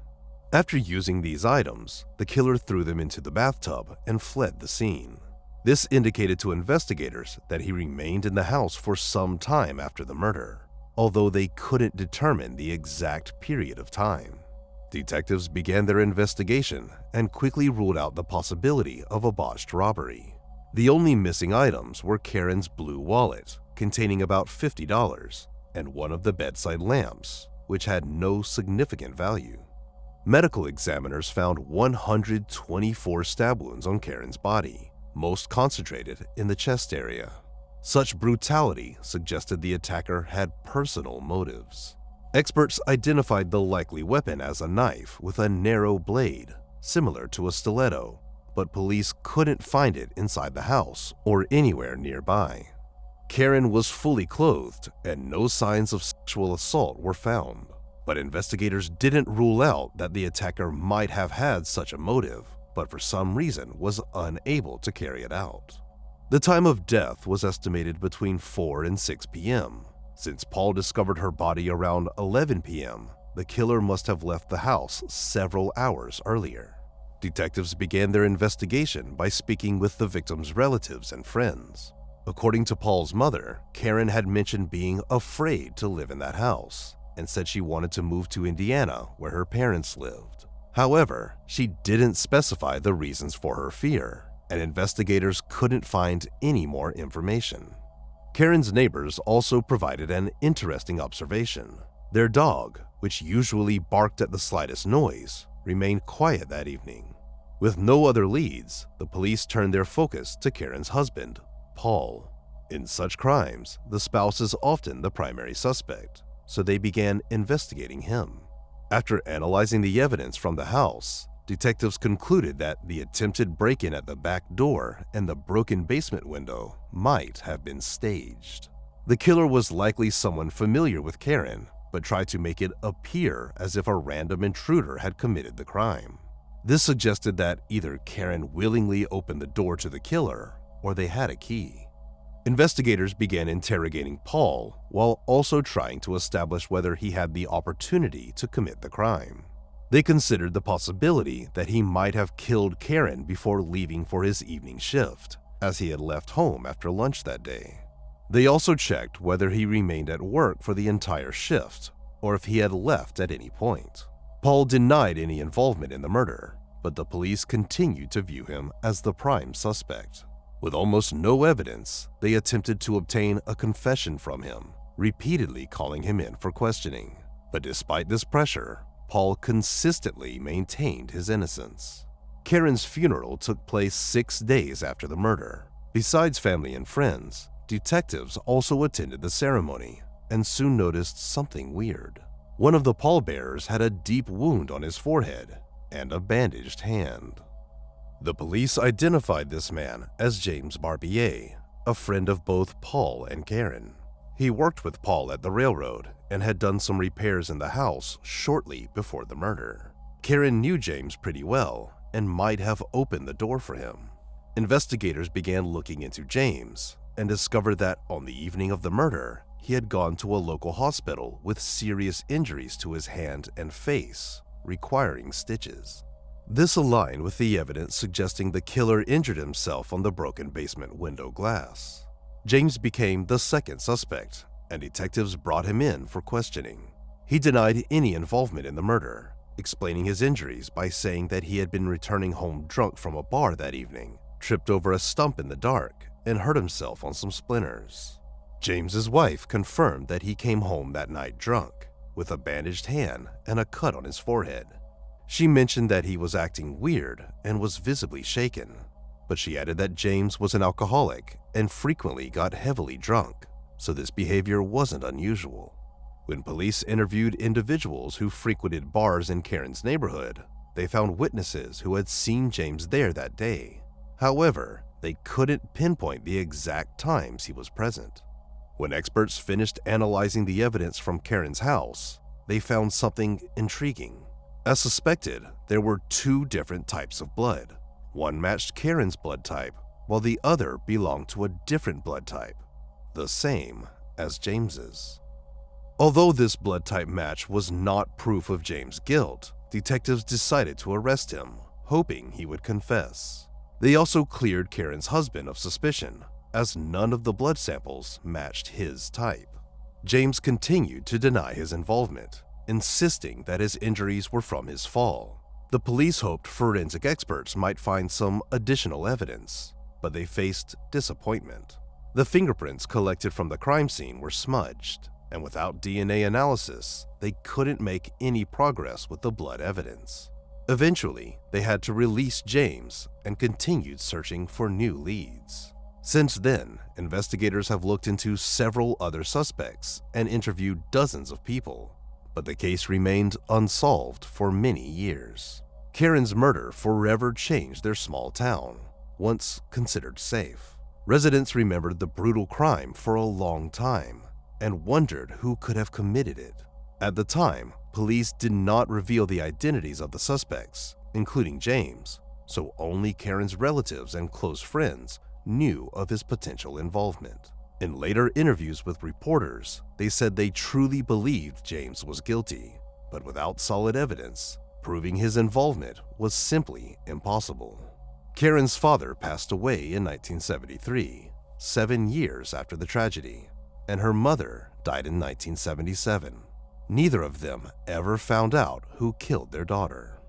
After using these items, the killer threw them into the bathtub and fled the scene. This indicated to investigators that he remained in the house for some time after the murder, although they couldn't determine the exact period of time. Detectives began their investigation and quickly ruled out the possibility of a botched robbery. The only missing items were Karen's blue wallet, containing about $50, and one of the bedside lamps, which had no significant value. Medical examiners found 124 stab wounds on Karen's body, most concentrated in the chest area. Such brutality suggested the attacker had personal motives. Experts identified the likely weapon as a knife with a narrow blade, similar to a stiletto, but police couldn't find it inside the house or anywhere nearby. Karen was fully clothed and no signs of sexual assault were found, but investigators didn't rule out that the attacker might have had such a motive, but for some reason was unable to carry it out. The time of death was estimated between 4 and 6 p.m. Since Paul discovered her body around 11 p.m., the killer must have left the house several hours earlier. Detectives began their investigation by speaking with the victim's relatives and friends. According to Paul's mother, Karen had mentioned being afraid to live in that house and said she wanted to move to Indiana where her parents lived. However, she didn't specify the reasons for her fear, and investigators couldn't find any more information. Karen's neighbors also provided an interesting observation. Their dog, which usually barked at the slightest noise, remained quiet that evening. With no other leads, the police turned their focus to Karen's husband, Paul. In such crimes, the spouse is often the primary suspect, so they began investigating him. After analyzing the evidence from the house, detectives concluded that the attempted break-in at the back door and the broken basement window might have been staged. The killer was likely someone familiar with Karen, but tried to make it appear as if a random intruder had committed the crime. This suggested that either Karen willingly opened the door to the killer or they had a key. Investigators began interrogating Paul while also trying to establish whether he had the opportunity to commit the crime. They considered the possibility that he might have killed Karen before leaving for his evening shift, as he had left home after lunch that day. They also checked whether he remained at work for the entire shift or if he had left at any point. Paul denied any involvement in the murder, but the police continued to view him as the prime suspect. With almost no evidence, they attempted to obtain a confession from him, repeatedly calling him in for questioning. But despite this pressure, Paul consistently maintained his innocence. Karen's funeral took place 6 days after the murder. Besides family and friends, detectives also attended the ceremony and soon noticed something weird. One of the pallbearers had a deep wound on his forehead and a bandaged hand. The police identified this man as James Barbier, a friend of both Paul and Karen. He worked with Paul at the railroad and had done some repairs in the house shortly before the murder. Karen knew James pretty well and might have opened the door for him. Investigators began looking into James and discovered that on the evening of the murder, he had gone to a local hospital with serious injuries to his hand and face, requiring stitches. This aligned with the evidence suggesting the killer injured himself on the broken basement window glass. James became the second suspect, and detectives brought him in for questioning. He denied any involvement in the murder, explaining his injuries by saying that he had been returning home drunk from a bar that evening, tripped over a stump in the dark, and hurt himself on some splinters. James's wife confirmed that he came home that night drunk, with a bandaged hand and a cut on his forehead. She mentioned that he was acting weird and was visibly shaken, but she added that James was an alcoholic and frequently got heavily drunk, so this behavior wasn't unusual. When police interviewed individuals who frequented bars in Karen's neighborhood, they found witnesses who had seen James there that day. However, they couldn't pinpoint the exact times he was present. When experts finished analyzing the evidence from Karen's house, they found something intriguing. As suspected, there were 2 different types of blood. One matched Karen's blood type, while the other belonged to a different blood type, the same as James's. Although this blood type match was not proof of James' guilt, detectives decided to arrest him, hoping he would confess. They also cleared Karen's husband of suspicion, as none of the blood samples matched his type. James continued to deny his involvement, insisting that his injuries were from his fall. The police hoped forensic experts might find some additional evidence, but they faced disappointment. The fingerprints collected from the crime scene were smudged, and without DNA analysis, they couldn't make any progress with the blood evidence. Eventually, they had to release James and continued searching for new leads. Since then, investigators have looked into several other suspects and interviewed dozens of people, but the case remained unsolved for many years. Karen's murder forever changed their small town, once considered safe. Residents remembered the brutal crime for a long time and wondered who could have committed it. At the time, police did not reveal the identities of the suspects, including James, so only Karen's relatives and close friends knew of his potential involvement. In later interviews with reporters, they said they truly believed James was guilty, but without solid evidence, proving his involvement was simply impossible. Karen's father passed away in 1973, 7 years after the tragedy, and her mother died in 1977. Neither of them ever found out who killed their daughter.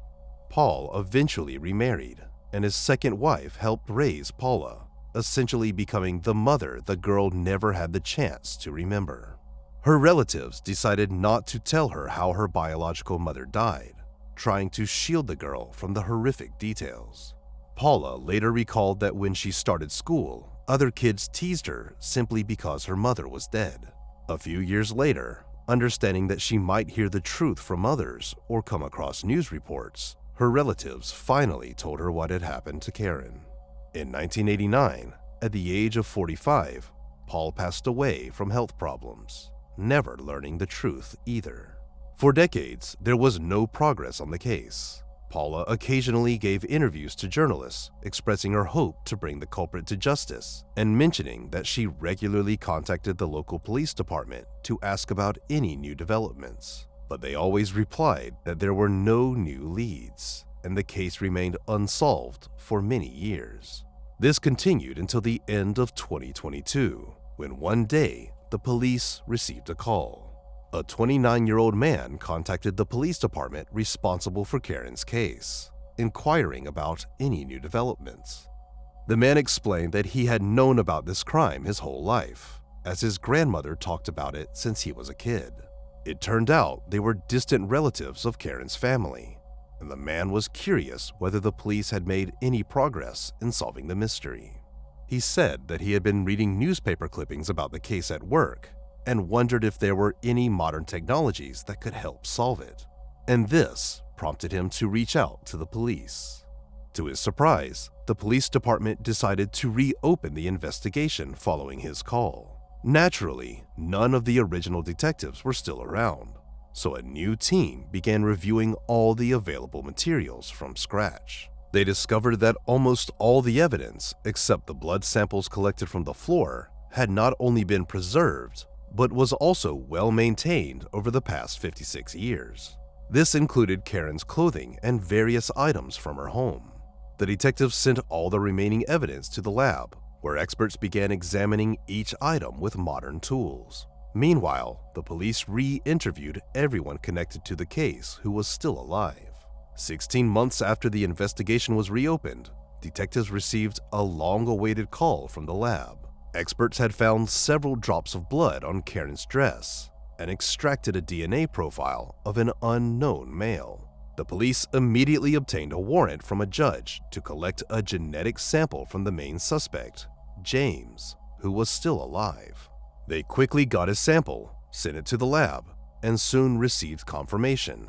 Paul eventually remarried, and his second wife helped raise Paula, essentially becoming the mother the girl never had the chance to remember. Her relatives decided not to tell her how her biological mother died, trying to shield the girl from the horrific details. Paula later recalled that when she started school, other kids teased her simply because her mother was dead. A few years later, understanding that she might hear the truth from others or come across news reports, her relatives finally told her what had happened to Karen. In 1989, at the age of 45, Paul passed away from health problems, never learning the truth either. For decades, there was no progress on the case. Paula occasionally gave interviews to journalists, expressing her hope to bring the culprit to justice and mentioning that she regularly contacted the local police department to ask about any new developments. But they always replied that there were no new leads, and the case remained unsolved for many years. This continued until the end of 2022, when one day the police received a call. A 29-year-old man contacted the police department responsible for Karen's case, inquiring about any new developments. The man explained that he had known about this crime his whole life, as his grandmother talked about it since he was a kid. It turned out they were distant relatives of Karen's family, and the man was curious whether the police had made any progress in solving the mystery. He said that he had been reading newspaper clippings about the case at work and wondered if there were any modern technologies that could help solve it, and this prompted him to reach out to the police. To his surprise, the police department decided to reopen the investigation following his call. Naturally, none of the original detectives were still around, so a new team began reviewing all the available materials from scratch. They discovered that almost all the evidence, except the blood samples collected from the floor, had not only been preserved, but was also well maintained over the past 56 years. This included Karen's clothing and various items from her home. The detectives sent all the remaining evidence to the lab, where experts began examining each item with modern tools. Meanwhile, the police re-interviewed everyone connected to the case who was still alive. 16 months after the investigation was reopened, detectives received a long-awaited call from the lab. Experts had found several drops of blood on Karen's dress and extracted a DNA profile of an unknown male. The police immediately obtained a warrant from a judge to collect a genetic sample from the main suspect, James, who was still alive. They quickly got his sample, sent it to the lab, and soon received confirmation.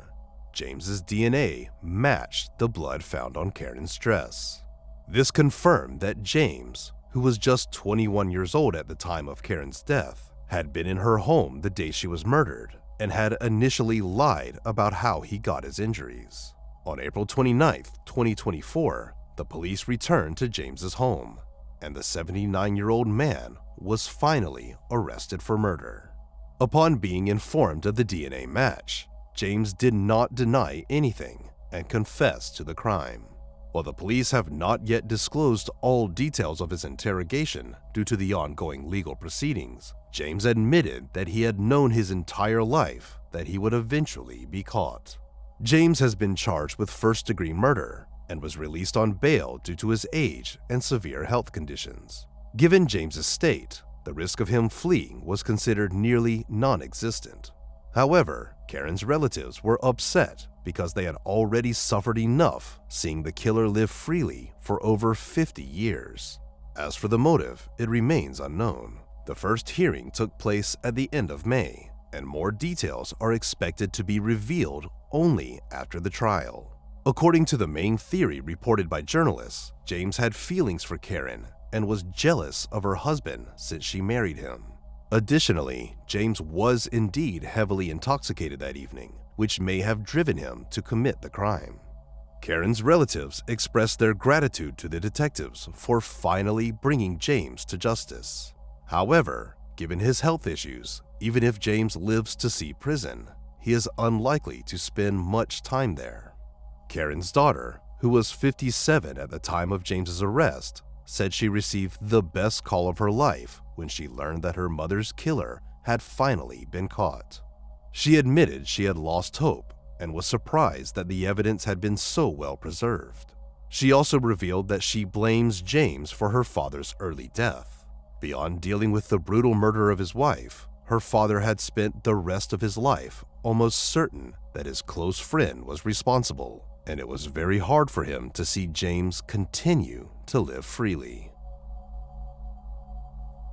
James's DNA matched the blood found on Karen's dress. This confirmed that James, who was just 21 years old at the time of Karen's death, had been in her home the day she was murdered and had initially lied about how he got his injuries. On April 29, 2024, the police returned to James's home, and the 79-year-old man was finally arrested for murder. Upon being informed of the DNA match, James did not deny anything and confessed to the crime. While the police have not yet disclosed all details of his interrogation due to the ongoing legal proceedings, James admitted that he had known his entire life that he would eventually be caught. James has been charged with first-degree murder and was released on bail due to his age and severe health conditions. Given James's state, the risk of him fleeing was considered nearly non-existent. However, Karen's relatives were upset because they had already suffered enough seeing the killer live freely for over 50 years. As for the motive, it remains unknown. The first hearing took place at the end of May, and more details are expected to be revealed only after the trial. According to the main theory reported by journalists, James had feelings for Karen and was jealous of her husband since she married him. Additionally, James was indeed heavily intoxicated that evening, which may have driven him to commit the crime. Karen's relatives expressed their gratitude to the detectives for finally bringing James to justice. However, given his health issues, even if James lives to see prison, he is unlikely to spend much time there. Karen's daughter, who was 57 at the time of James's arrest, said she received the best call of her life when she learned that her mother's killer had finally been caught. She admitted she had lost hope and was surprised that the evidence had been so well preserved. She also revealed that she blames James for her father's early death. Beyond dealing with the brutal murder of his wife, her father had spent the rest of his life almost certain that his close friend was responsible, and it was very hard for him to see James continue to live freely.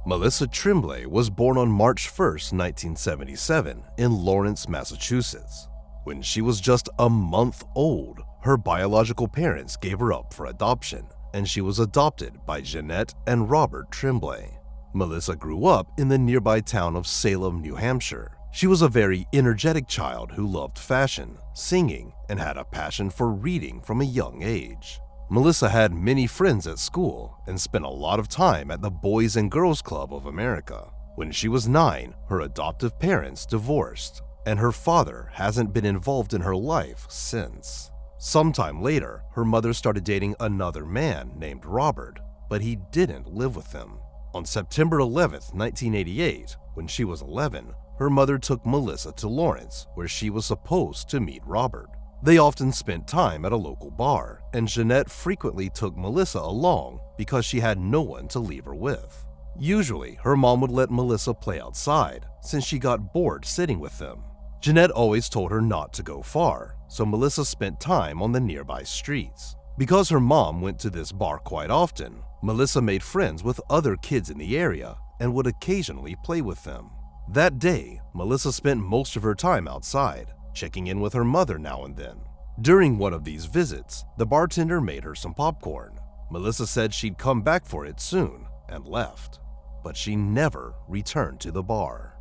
Melissa Tremblay was born on March 1, 1977, in Lawrence, Massachusetts. When she was just a month old, her biological parents gave her up for adoption, and she was adopted by Jeanette and Robert Tremblay. Melissa grew up in the nearby town of Salem, New Hampshire. She was a very energetic child who loved fashion, singing, and had a passion for reading from a young age. Melissa had many friends at school and spent a lot of time at the Boys and Girls Club of America. When she was 9, her adoptive parents divorced, and her father hasn't been involved in her life since. Sometime later, her mother started dating another man named Robert, but he didn't live with them. On September 11, 1988, when she was 11, her mother took Melissa to Lawrence, where she was supposed to meet Robert. They often spent time at a local bar, and Jeanette frequently took Melissa along because she had no one to leave her with. Usually, her mom would let Melissa play outside since she got bored sitting with them. Jeanette always told her not to go far, so Melissa spent time on the nearby streets. Because her mom went to this bar quite often, Melissa made friends with other kids in the area and would occasionally play with them. That day, Melissa spent most of her time outside, checking in with her mother now and then. During one of these visits, the bartender made her some popcorn. Melissa said she'd come back for it soon and left, but she never returned to the bar.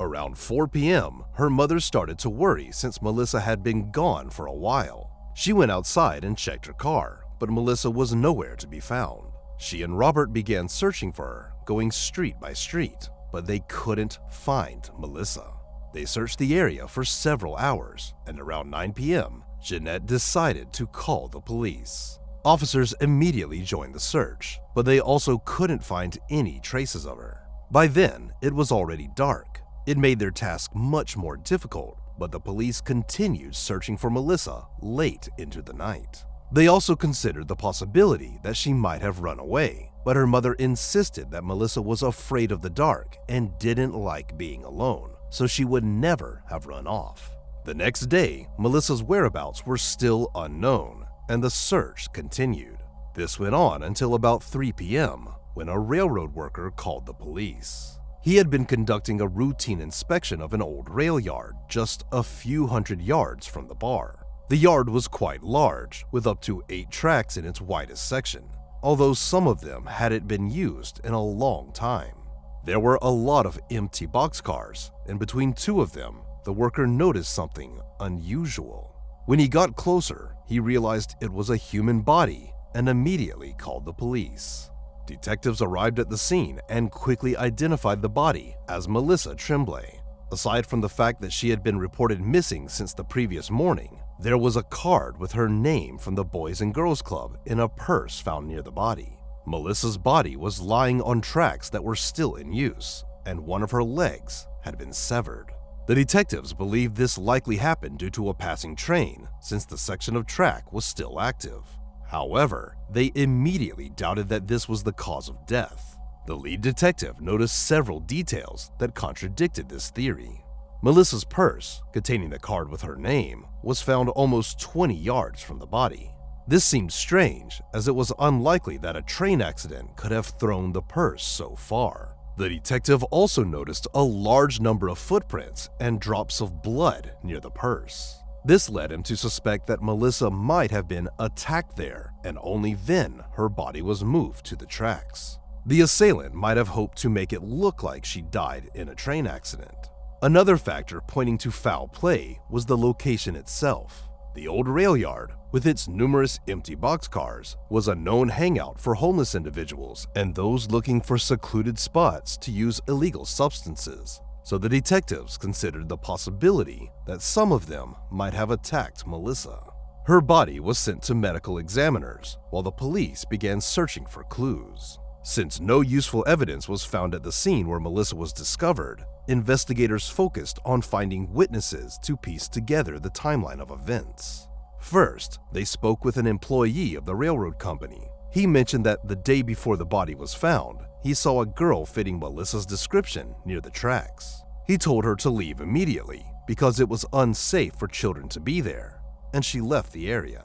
Around 4 p.m., her mother started to worry since Melissa had been gone for a while. She went outside and checked her car, but Melissa was nowhere to be found. She and Robert began searching for her, going street by street, but they couldn't find Melissa. They searched the area for several hours, and around 9 p.m., Jeanette decided to call the police. Officers immediately joined the search, but they also couldn't find any traces of her. By then, it was already dark. It made their task much more difficult, but the police continued searching for Melissa late into the night. They also considered the possibility that she might have run away, but her mother insisted that Melissa was afraid of the dark and didn't like being alone, so she would never have run off. The next day, Melissa's whereabouts were still unknown, and the search continued. This went on until about 3 p.m., when a railroad worker called the police. He had been conducting a routine inspection of an old rail yard just a few hundred yards from the bar. The yard was quite large, with up to 8 tracks in its widest section, although some of them hadn't been used in a long time. There were a lot of empty boxcars, and between 2 of them, the worker noticed something unusual. When he got closer, he realized it was a human body and immediately called the police. Detectives arrived at the scene and quickly identified the body as Melissa Tremblay. Aside from the fact that she had been reported missing since the previous morning, there was a card with her name from the Boys and Girls Club in a purse found near the body. Melissa's body was lying on tracks that were still in use, and one of her legs had been severed. The detectives believed this likely happened due to a passing train, since the section of track was still active. However, they immediately doubted that this was the cause of death. The lead detective noticed several details that contradicted this theory. Melissa's purse, containing the card with her name, was found almost 20 yards from the body. This seemed strange, as it was unlikely that a train accident could have thrown the purse so far. The detective also noticed a large number of footprints and drops of blood near the purse. This led him to suspect that Melissa might have been attacked there, and only then her body was moved to the tracks. The assailant might have hoped to make it look like she died in a train accident. Another factor pointing to foul play was the location itself. The old rail yard, with its numerous empty boxcars, was a known hangout for homeless individuals and those looking for secluded spots to use illegal substances. So the detectives considered the possibility that some of them might have attacked Melissa. Her body was sent to medical examiners while the police began searching for clues. Since no useful evidence was found at the scene where Melissa was discovered, investigators focused on finding witnesses to piece together the timeline of events. First, they spoke with an employee of the railroad company. He mentioned that the day before the body was found, he saw a girl fitting Melissa's description near the tracks. He told her to leave immediately because it was unsafe for children to be there, and she left the area.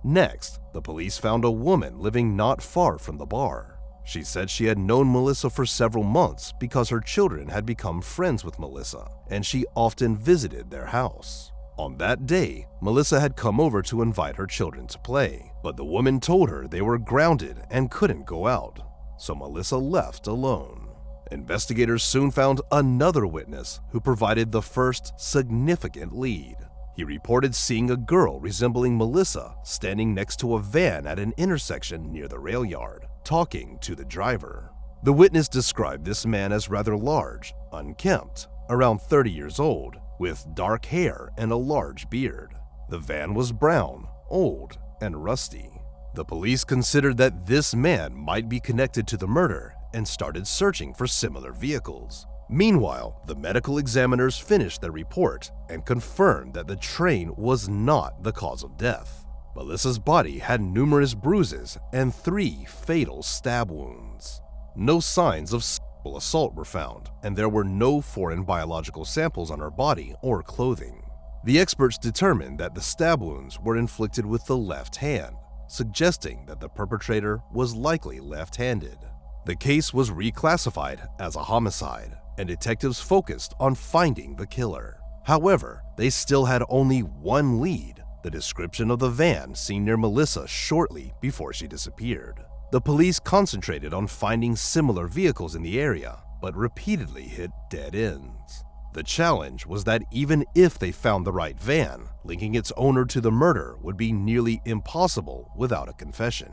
Next, the police found a woman living not far from the bar. She said she had known Melissa for several months because her children had become friends with Melissa, and she often visited their house. On that day, Melissa had come over to invite her children to play, but the woman told her they were grounded and couldn't go out, so Melissa left alone. Investigators soon found another witness who provided the first significant lead. He reported seeing a girl resembling Melissa standing next to a van at an intersection near the rail yard, talking to the driver. The witness described this man as rather large, unkempt, around 30 years old, with dark hair and a large beard. The van was brown, old, and rusty. The police considered that this man might be connected to the murder and started searching for similar vehicles. Meanwhile, the medical examiners finished their report and confirmed that the train was not the cause of death. Melissa's body had numerous bruises and 3 fatal stab wounds. No signs of sexual assault were found, and there were no foreign biological samples on her body or clothing. The experts determined that the stab wounds were inflicted with the left hand, suggesting that the perpetrator was likely left-handed. The case was reclassified as a homicide, and detectives focused on finding the killer. However, they still had only one lead: the description of the van seen near Melissa shortly before she disappeared. The police concentrated on finding similar vehicles in the area, but repeatedly hit dead ends. The challenge was that even if they found the right van, linking its owner to the murder would be nearly impossible without a confession.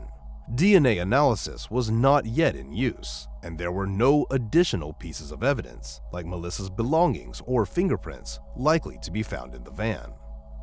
DNA analysis was not yet in use, and there were no additional pieces of evidence, like Melissa's belongings or fingerprints, likely to be found in the van.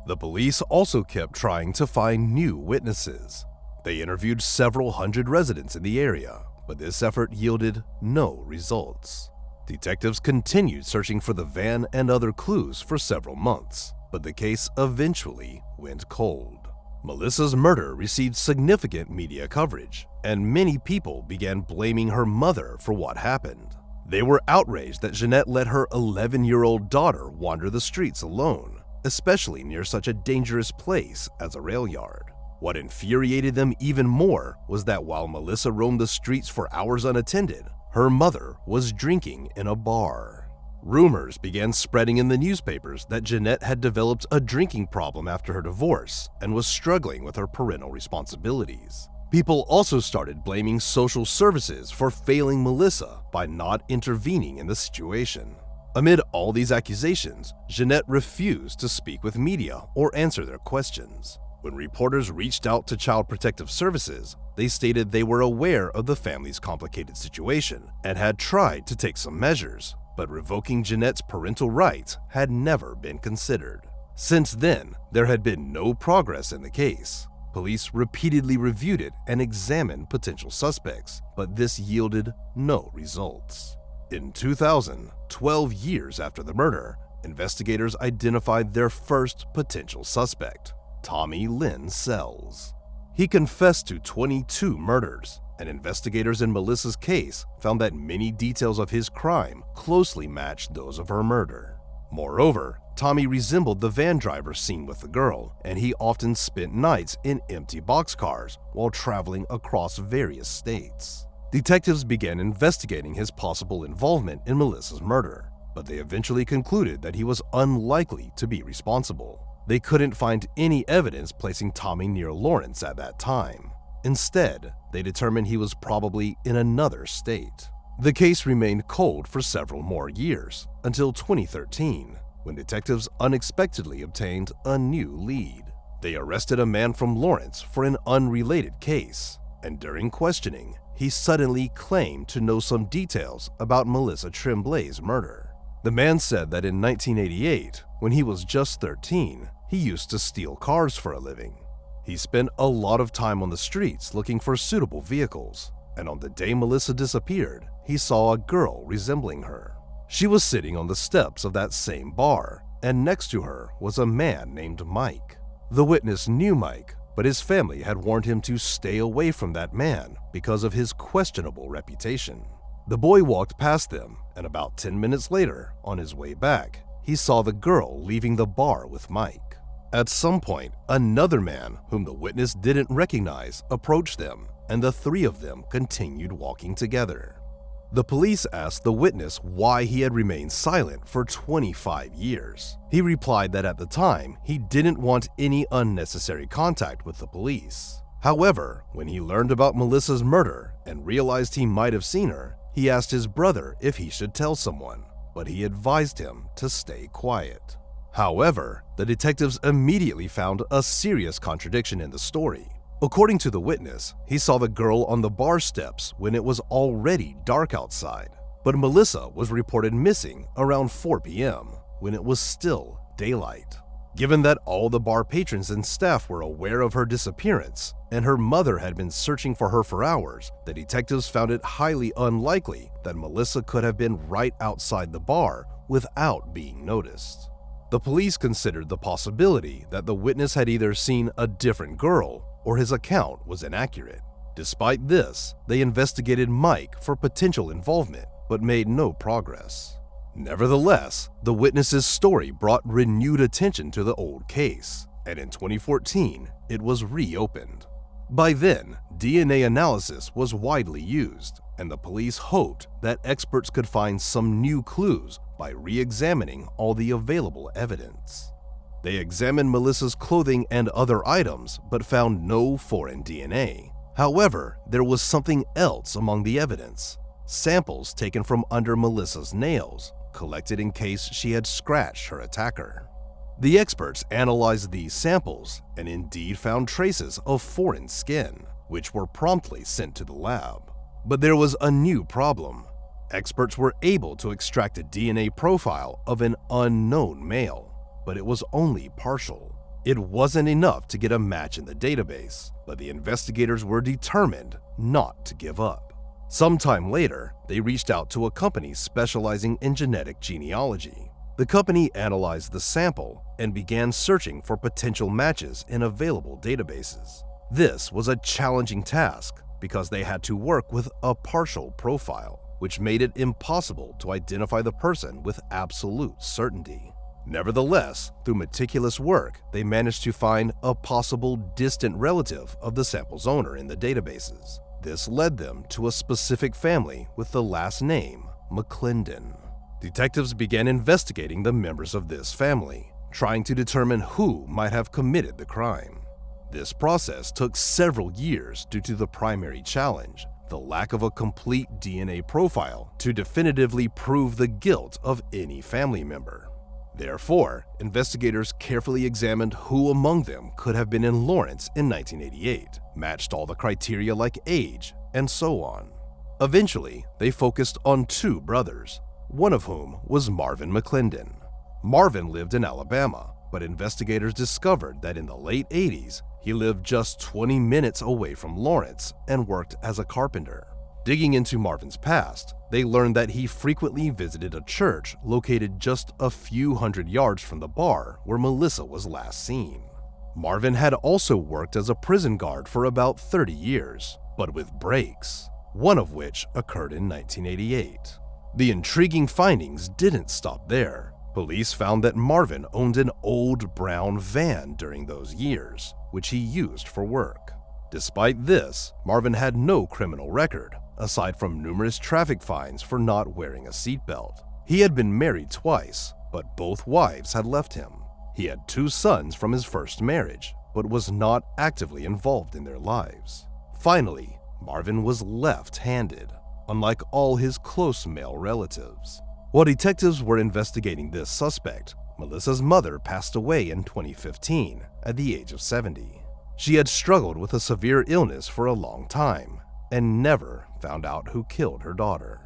The police also kept trying to find new witnesses. They interviewed several hundred residents in the area, but this effort yielded no results. Detectives continued searching for the van and other clues for several months, but the case eventually went cold. Melissa's murder received significant media coverage, and many people began blaming her mother for what happened. They were outraged that Jeanette let her 11-year-old daughter wander the streets alone, especially near such a dangerous place as a rail yard. What infuriated them even more was that while Melissa roamed the streets for hours unattended, her mother was drinking in a bar. Rumors began spreading in the newspapers that Jeanette had developed a drinking problem after her divorce and was struggling with her parental responsibilities. People also started blaming social services for failing Melissa by not intervening in the situation. Amid all these accusations, Jeanette refused to speak with media or answer their questions. When reporters reached out to Child Protective Services, they stated they were aware of the family's complicated situation and had tried to take some measures, but revoking Jeanette's parental rights had never been considered. Since then, there had been no progress in the case. Police repeatedly reviewed it and examined potential suspects, but this yielded no results. In 2000, 12 years after the murder, investigators identified their first potential suspect: Tommy Lynn Sells. He confessed to 22 murders, and investigators in Melissa's case found that many details of his crime closely matched those of her murder. Moreover, Tommy resembled the van driver seen with the girl, and he often spent nights in empty boxcars while traveling across various states. Detectives began investigating his possible involvement in Melissa's murder, but they eventually concluded that he was unlikely to be responsible. They couldn't find any evidence placing Tommy near Lawrence at that time. Instead, they determined he was probably in another state. The case remained cold for several more years, until 2013, when detectives unexpectedly obtained a new lead. They arrested a man from Lawrence for an unrelated case, and during questioning, he suddenly claimed to know some details about Melissa Tremblay's murder. The man said that in 1988, when he was just 13, he used to steal cars for a living. He spent a lot of time on the streets looking for suitable vehicles, and on the day Melissa disappeared, he saw a girl resembling her. She was sitting on the steps of that same bar, and next to her was a man named Mike. The witness knew Mike, but his family had warned him to stay away from that man because of his questionable reputation. The boy walked past them, and about 10 minutes later, on his way back, he saw the girl leaving the bar with Mike. At some point, another man, whom the witness didn't recognize, approached them, and the three of them continued walking together. The police asked the witness why he had remained silent for 25 years. He replied that at the time, he didn't want any unnecessary contact with the police. However, when he learned about Melissa's murder and realized he might have seen her, he asked his brother if he should tell someone, but he advised him to stay quiet. However, the detectives immediately found a serious contradiction in the story. According to the witness, he saw the girl on the bar steps when it was already dark outside, but Melissa was reported missing around 4 p.m. when it was still daylight. Given that all the bar patrons and staff were aware of her disappearance, and her mother had been searching for her for hours, the detectives found it highly unlikely that Melissa could have been right outside the bar without being noticed. The police considered the possibility that the witness had either seen a different girl or his account was inaccurate. Despite this, they investigated Mike for potential involvement, but made no progress. Nevertheless, the witness's story brought renewed attention to the old case, and in 2014, it was reopened. By then, DNA analysis was widely used, and the police hoped that experts could find some new clues by re-examining all the available evidence. They examined Melissa's clothing and other items, but found no foreign DNA. However, there was something else among the evidence: samples taken from under Melissa's nails, collected in case she had scratched her attacker. The experts analyzed these samples and indeed found traces of foreign skin, which were promptly sent to the lab. But there was a new problem. Experts were able to extract a DNA profile of an unknown male, but it was only partial. It wasn't enough to get a match in the database, but the investigators were determined not to give up. Sometime later, they reached out to a company specializing in genetic genealogy. The company analyzed the sample and began searching for potential matches in available databases. This was a challenging task because they had to work with a partial profile, which made it impossible to identify the person with absolute certainty. Nevertheless, through meticulous work, they managed to find a possible distant relative of the sample's owner in the databases. This led them to a specific family with the last name McClendon. Detectives began investigating the members of this family, trying to determine who might have committed the crime. This process took several years due to the primary challenge: the lack of a complete DNA profile to definitively prove the guilt of any family member. Therefore, investigators carefully examined who among them could have been in Lawrence in 1988, matched all the criteria like age, and so on. Eventually, they focused on two brothers, one of whom was Marvin McClendon. Marvin lived in Alabama, but investigators discovered that in the late 80s, he lived just 20 minutes away from Lawrence and worked as a carpenter. Digging into Marvin's past, they learned that he frequently visited a church located just a few hundred yards from the bar where Melissa was last seen. Marvin had also worked as a prison guard for about 30 years, but with breaks, one of which occurred in 1988. The intriguing findings didn't stop there. Police found that Marvin owned an old brown van during those years, which he used for work. Despite this, Marvin had no criminal record, aside from numerous traffic fines for not wearing a seatbelt. He had been married twice, but both wives had left him. He had 2 sons from his first marriage, but was not actively involved in their lives. Finally, Marvin was left-handed, unlike all his close male relatives. While detectives were investigating this suspect, Melissa's mother passed away in 2015 at the age of 70. She had struggled with a severe illness for a long time and never found out who killed her daughter.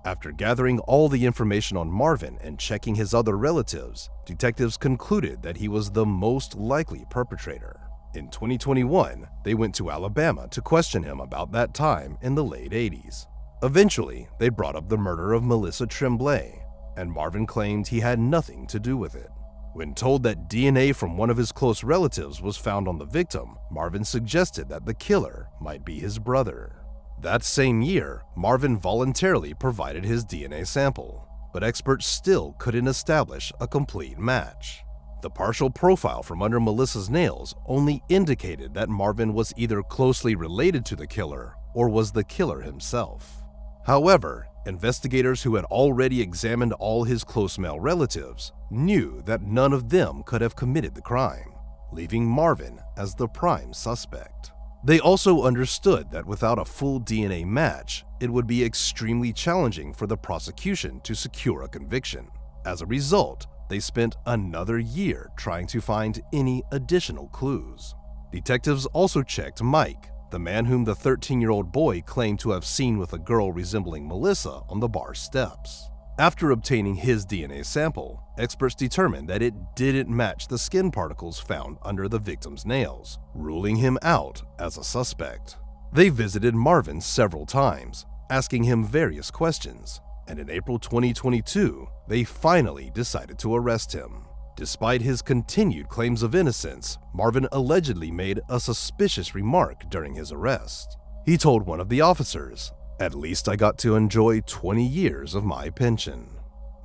After gathering all the information on Marvin and checking his other relatives, detectives concluded that he was the most likely perpetrator. In 2021, they went to Alabama to question him about that time in the late 80s. Eventually, they brought up the murder of Melissa Tremblay, and Marvin claimed he had nothing to do with it. When told that DNA from one of his close relatives was found on the victim, Marvin suggested that the killer might be his brother. That same year, Marvin voluntarily provided his DNA sample, but experts still couldn't establish a complete match. The partial profile from under Melissa's nails only indicated that Marvin was either closely related to the killer or was the killer himself. However, investigators who had already examined all his close male relatives knew that none of them could have committed the crime, leaving Marvin as the prime suspect. They also understood that without a full DNA match, it would be extremely challenging for the prosecution to secure a conviction. As a result, they spent another year trying to find any additional clues. Detectives also checked Mike, the man whom the 13-year-old boy claimed to have seen with a girl resembling Melissa on the bar steps. After obtaining his DNA sample, experts determined that it didn't match the skin particles found under the victim's nails, ruling him out as a suspect. They visited Marvin several times, asking him various questions, and in April 2022, they finally decided to arrest him. Despite his continued claims of innocence, Marvin allegedly made a suspicious remark during his arrest. He told one of the officers, "At least I got to enjoy 20 years of my pension."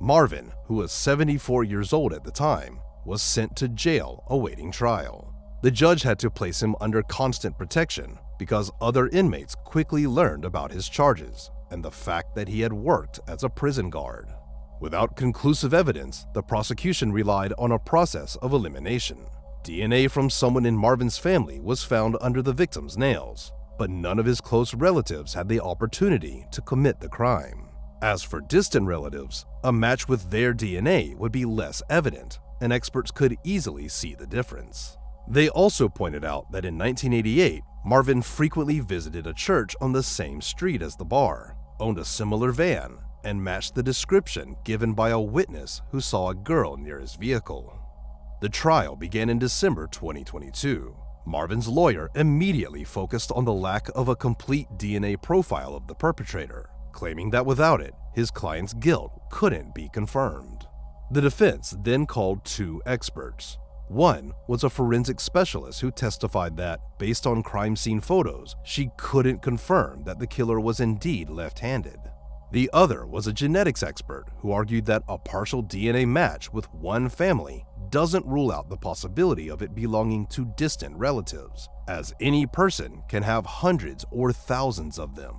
Marvin, who was 74 years old at the time, was sent to jail awaiting trial. The judge had to place him under constant protection because other inmates quickly learned about his charges and the fact that he had worked as a prison guard. Without conclusive evidence, the prosecution relied on a process of elimination. DNA from someone in Marvin's family was found under the victim's nails, but none of his close relatives had the opportunity to commit the crime. As for distant relatives, a match with their DNA would be less evident, and experts could easily see the difference. They also pointed out that in 1988, Marvin frequently visited a church on the same street as the bar, owned a similar van, and matched the description given by a witness who saw a girl near his vehicle. The trial began in December 2022. Marvin's lawyer immediately focused on the lack of a complete DNA profile of the perpetrator, claiming that without it, his client's guilt couldn't be confirmed. The defense then called two experts. One was a forensic specialist who testified that, based on crime scene photos, she couldn't confirm that the killer was indeed left-handed. The other was a genetics expert who argued that a partial DNA match with one family doesn't rule out the possibility of it belonging to distant relatives, as any person can have hundreds or thousands of them.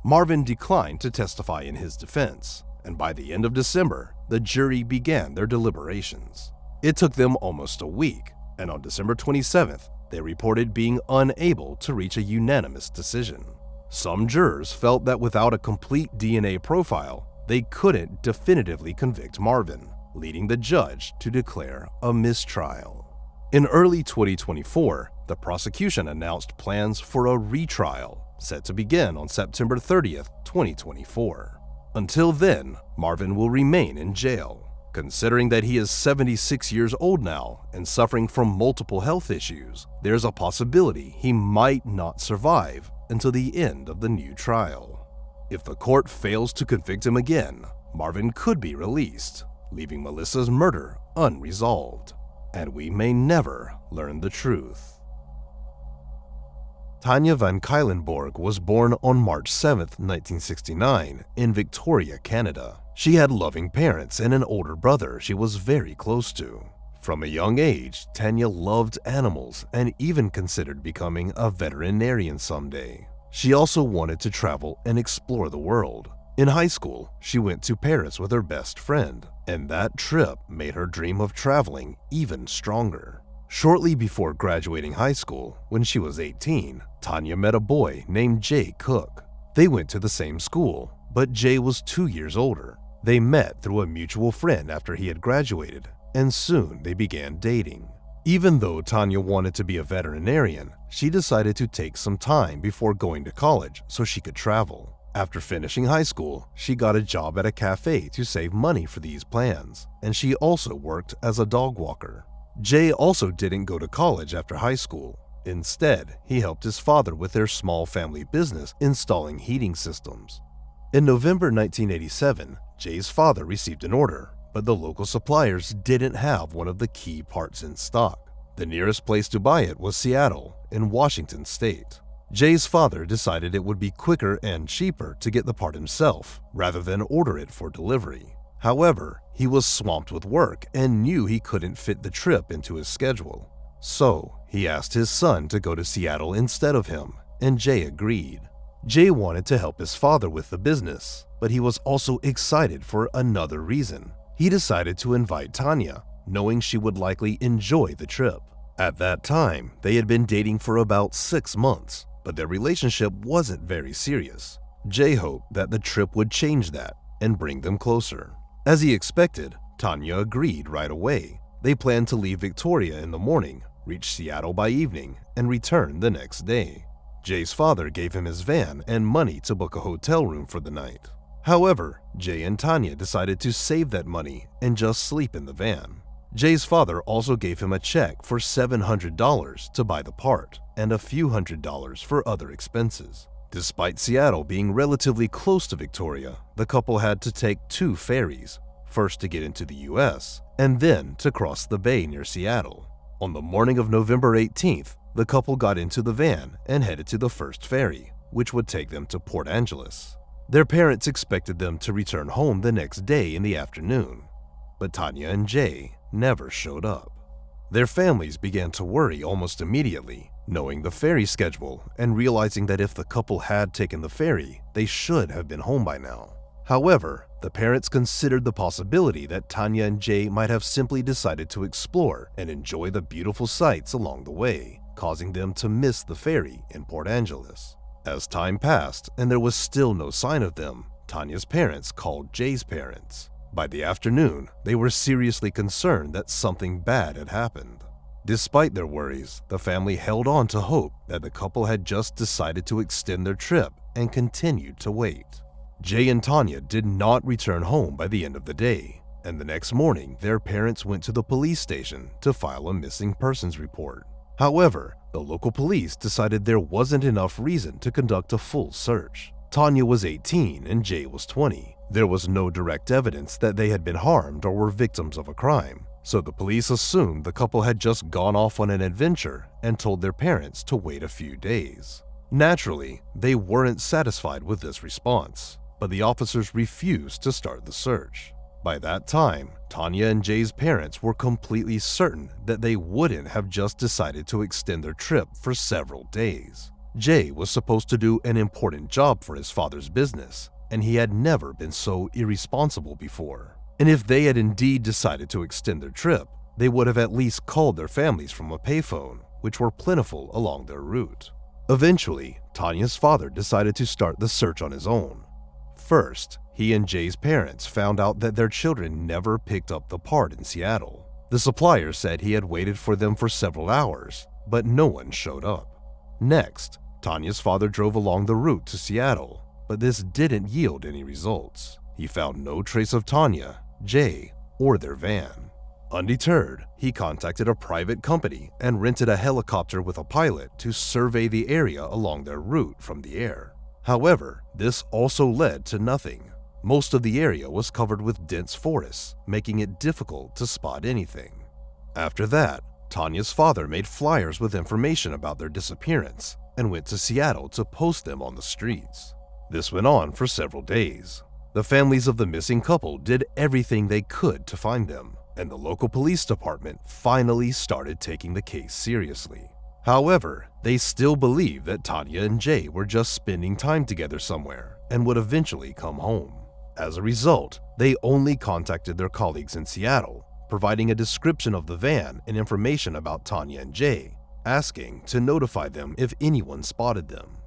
Marvin declined to testify in his defense, and by the end of December, the jury began their deliberations. It took them almost a week, and on December 27th, they reported being unable to reach a unanimous decision. Some jurors felt that without a complete DNA profile, they couldn't definitively convict Marvin, leading the judge to declare a mistrial. In early 2024, the prosecution announced plans for a retrial, set to begin on September 30th, 2024. Until then, Marvin will remain in jail. Considering that he is 76 years old now and suffering from multiple health issues, there's a possibility he might not survive until the end of the new trial. If the court fails to convict him again, Marvin could be released, leaving Melissa's murder unresolved, and we may never learn the truth. Tanya van Cuylenborg was born on March 7, 1969, in Victoria, Canada. She had loving parents and an older brother she was very close to. From a young age, Tanya loved animals and even considered becoming a veterinarian someday. She also wanted to travel and explore the world. In high school, she went to Paris with her best friend, and that trip made her dream of traveling even stronger. Shortly before graduating high school, when she was 18, Tanya met a boy named Jay Cook. They went to the same school, but Jay was 2 years older. They met through a mutual friend after he had graduated, and soon they began dating. Even though Tanya wanted to be a veterinarian, she decided to take some time before going to college so she could travel. After finishing high school, she got a job at a cafe to save money for these plans, and she also worked as a dog walker. Jay also didn't go to college after high school. Instead, he helped his father with their small family business installing heating systems. In November 1987, Jay's father received an order, but the local suppliers didn't have one of the key parts in stock. The nearest place to buy it was Seattle, in Washington state. Jay's father decided it would be quicker and cheaper to get the part himself, rather than order it for delivery. However, he was swamped with work and knew he couldn't fit the trip into his schedule. So, he asked his son to go to Seattle instead of him, and Jay agreed. Jay wanted to help his father with the business, but he was also excited for another reason. He decided to invite Tanya, knowing she would likely enjoy the trip. At that time, they had been dating for about 6 months, but their relationship wasn't very serious. Jay hoped that the trip would change that and bring them closer. As he expected, Tanya agreed right away. They planned to leave Victoria in the morning, reach Seattle by evening, and return the next day. Jay's father gave him his van and money to book a hotel room for the night. However, Jay and Tanya decided to save that money and just sleep in the van. Jay's father also gave him a check for $700 to buy the part and a few $100s for other expenses. Despite Seattle being relatively close to Victoria, the couple had to take 2 ferries, first to get into the US and then to cross the bay near Seattle. On the morning of November 18th, the couple got into the van and headed to the first ferry, which would take them to Port Angeles. Their parents expected them to return home the next day in the afternoon, but Tanya and Jay never showed up. Their families began to worry almost immediately, knowing the ferry schedule and realizing that if the couple had taken the ferry, they should have been home by now. However, the parents considered the possibility that Tanya and Jay might have simply decided to explore and enjoy the beautiful sights along the way, causing them to miss the ferry in Port Angeles. As time passed and there was still no sign of them, Tanya's parents called Jay's parents. By the afternoon, they were seriously concerned that something bad had happened. Despite their worries, the family held on to hope that the couple had just decided to extend their trip and continued to wait. Jay and Tanya did not return home by the end of the day, and the next morning their parents went to the police station to file a missing persons report. However, the local police decided there wasn't enough reason to conduct a full search. Tanya was 18 and Jay was 20. There was no direct evidence that they had been harmed or were victims of a crime, so the police assumed the couple had just gone off on an adventure and told their parents to wait a few days. Naturally, they weren't satisfied with this response, but the officers refused to start the search. By that time, Tanya and Jay's parents were completely certain that they wouldn't have just decided to extend their trip for several days. Jay was supposed to do an important job for his father's business, and he had never been so irresponsible before. And if they had indeed decided to extend their trip, they would have at least called their families from a payphone, which were plentiful along their route. Eventually, Tanya's father decided to start the search on his own. First, he and Jay's parents found out that their children never picked up the part in Seattle. The supplier said he had waited for them for several hours, but no one showed up. Next, Tanya's father drove along the route to Seattle, but this didn't yield any results. He found no trace of Tanya, Jay, or their van. Undeterred, he contacted a private company and rented a helicopter with a pilot to survey the area along their route from the air. However, this also led to nothing. Most of the area was covered with dense forests, making it difficult to spot anything. After that, Tanya's father made flyers with information about their disappearance and went to Seattle to post them on the streets. This went on for several days. The families of the missing couple did everything they could to find them, and the local police department finally started taking the case seriously. However, they still believed that Tanya and Jay were just spending time together somewhere and would eventually come home. As a result, they only contacted their colleagues in Seattle, providing a description of the van and information about Tanya and Jay, asking to notify them if anyone spotted them.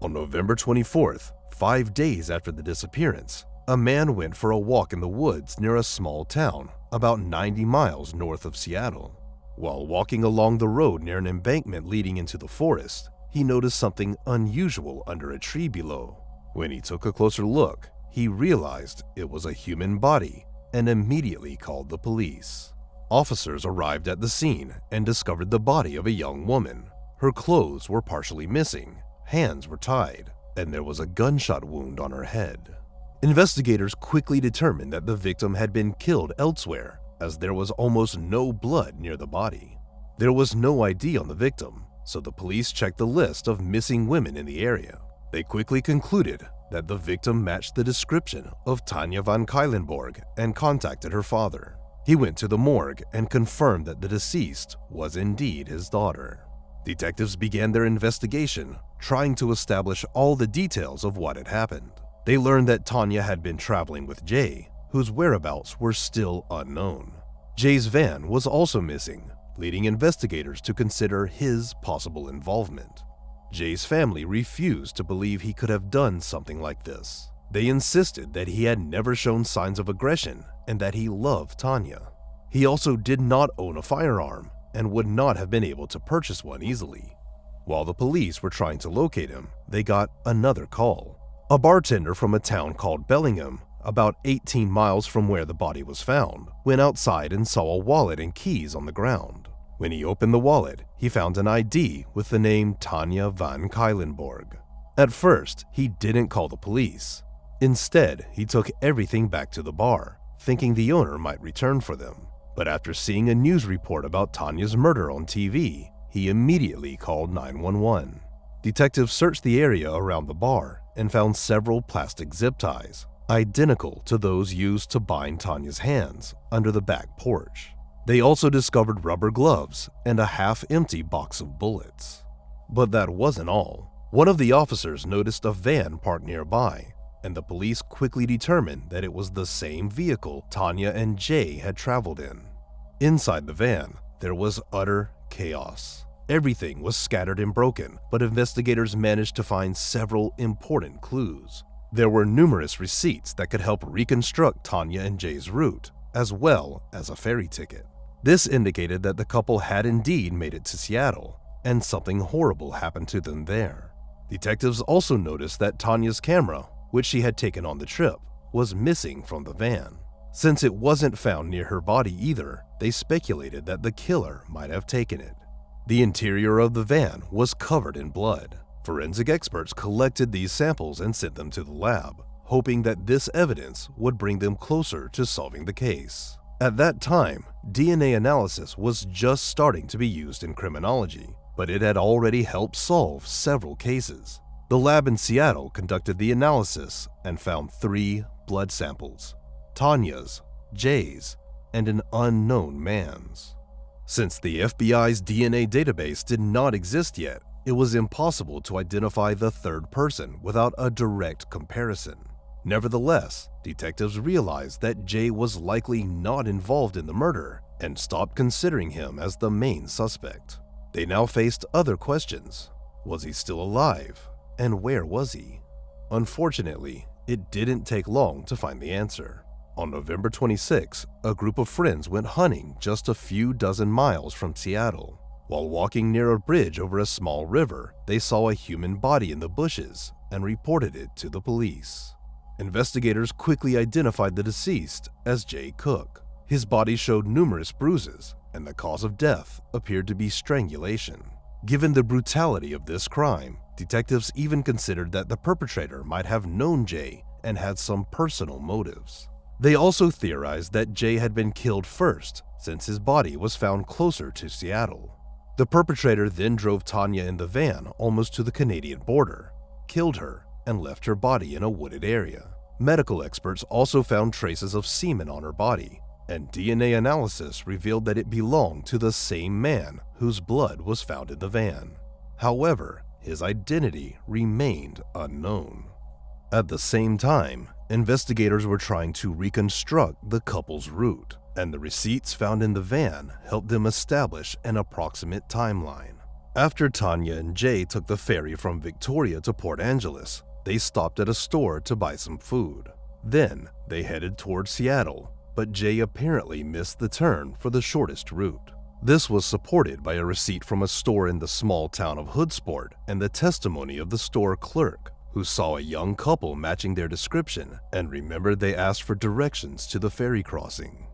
On November 24th, 5 days after the disappearance, a man went for a walk in the woods near a small town about 90 miles north of Seattle. While walking along the road near an embankment leading into the forest, he noticed something unusual under a tree below. When he took a closer look, he realized it was a human body and immediately called the police. Officers arrived at the scene and discovered the body of a young woman, Her clothes were partially missing, hands were tied, and there was a gunshot wound on her head. Investigators quickly determined that the victim had been killed elsewhere, as there was almost no blood near the body. There was no ID on the victim, so the police checked the list of missing women in the area. They quickly concluded that the victim matched the description of Tanya van Kuylenborg and contacted her father. He went to the morgue and confirmed that the deceased was indeed his daughter. Detectives began their investigation, trying to establish all the details of what had happened. They learned that Tanya had been traveling with Jay, whose whereabouts were still unknown. Jay's van was also missing, leading investigators to consider his possible involvement. Jay's family refused to believe he could have done something like this. They insisted that he had never shown signs of aggression and that he loved Tanya. He also did not own a firearm and would not have been able to purchase one easily. While the police were trying to locate him, they got another call. A bartender from a town called Bellingham, about 18 miles from where the body was found, went outside and saw a wallet and keys on the ground. When he opened the wallet, he found an ID with the name Tanya van Kuylenborg. At first, he didn't call the police. Instead, he took everything back to the bar, thinking the owner might return for them. But after seeing a news report about Tanya's murder on TV, he immediately called 911. Detectives searched the area around the bar and found several plastic zip ties, identical to those used to bind Tanya's hands, under the back porch. They also discovered rubber gloves and a half-empty box of bullets. But that wasn't all. One of the officers noticed a van parked nearby, and the police quickly determined that it was the same vehicle Tanya and Jay had traveled in. Inside the van, there was utter chaos. Everything was scattered and broken, but investigators managed to find several important clues. There were numerous receipts that could help reconstruct Tanya and Jay's route, as well as a ferry ticket. This indicated that the couple had indeed made it to Seattle, and something horrible happened to them there. Detectives also noticed that Tanya's camera, which she had taken on the trip, was missing from the van. Since it wasn't found near her body either, they speculated that the killer might have taken it. The interior of the van was covered in blood. Forensic experts collected these samples and sent them to the lab, hoping that this evidence would bring them closer to solving the case. At that time, DNA analysis was just starting to be used in criminology, but it had already helped solve several cases. The lab in Seattle conducted the analysis and found 3 blood samples: Tanya's, Jay's, and an unknown man's. Since the FBI's DNA database did not exist yet, it was impossible to identify the third person without a direct comparison. Nevertheless, detectives realized that Jay was likely not involved in the murder and stopped considering him as the main suspect. They now faced other questions. Was he still alive? And where was he? Unfortunately, it didn't take long to find the answer. On November 26, a group of friends went hunting just a few dozen miles from Seattle. While walking near a bridge over a small river, they saw a human body in the bushes and reported it to the police. Investigators quickly identified the deceased as Jay Cook. His body showed numerous bruises, and the cause of death appeared to be strangulation. Given the brutality of this crime, detectives even considered that the perpetrator might have known Jay and had some personal motives. They also theorized that Jay had been killed first, since his body was found closer to Seattle. The perpetrator then drove Tanya in the van almost to the Canadian border, killed her, and left her body in a wooded area. Medical experts also found traces of semen on her body, and DNA analysis revealed that it belonged to the same man whose blood was found in the van. However, his identity remained unknown. At the same time, investigators were trying to reconstruct the couple's route, and the receipts found in the van helped them establish an approximate timeline. After Tanya and Jay took the ferry from Victoria to Port Angeles, they stopped at a store to buy some food. Then, they headed toward Seattle, but Jay apparently missed the turn for the shortest route. This was supported by a receipt from a store in the small town of Hoodsport and the testimony of the store clerk, who saw a young couple matching their description and remembered they asked for directions to the ferry crossing.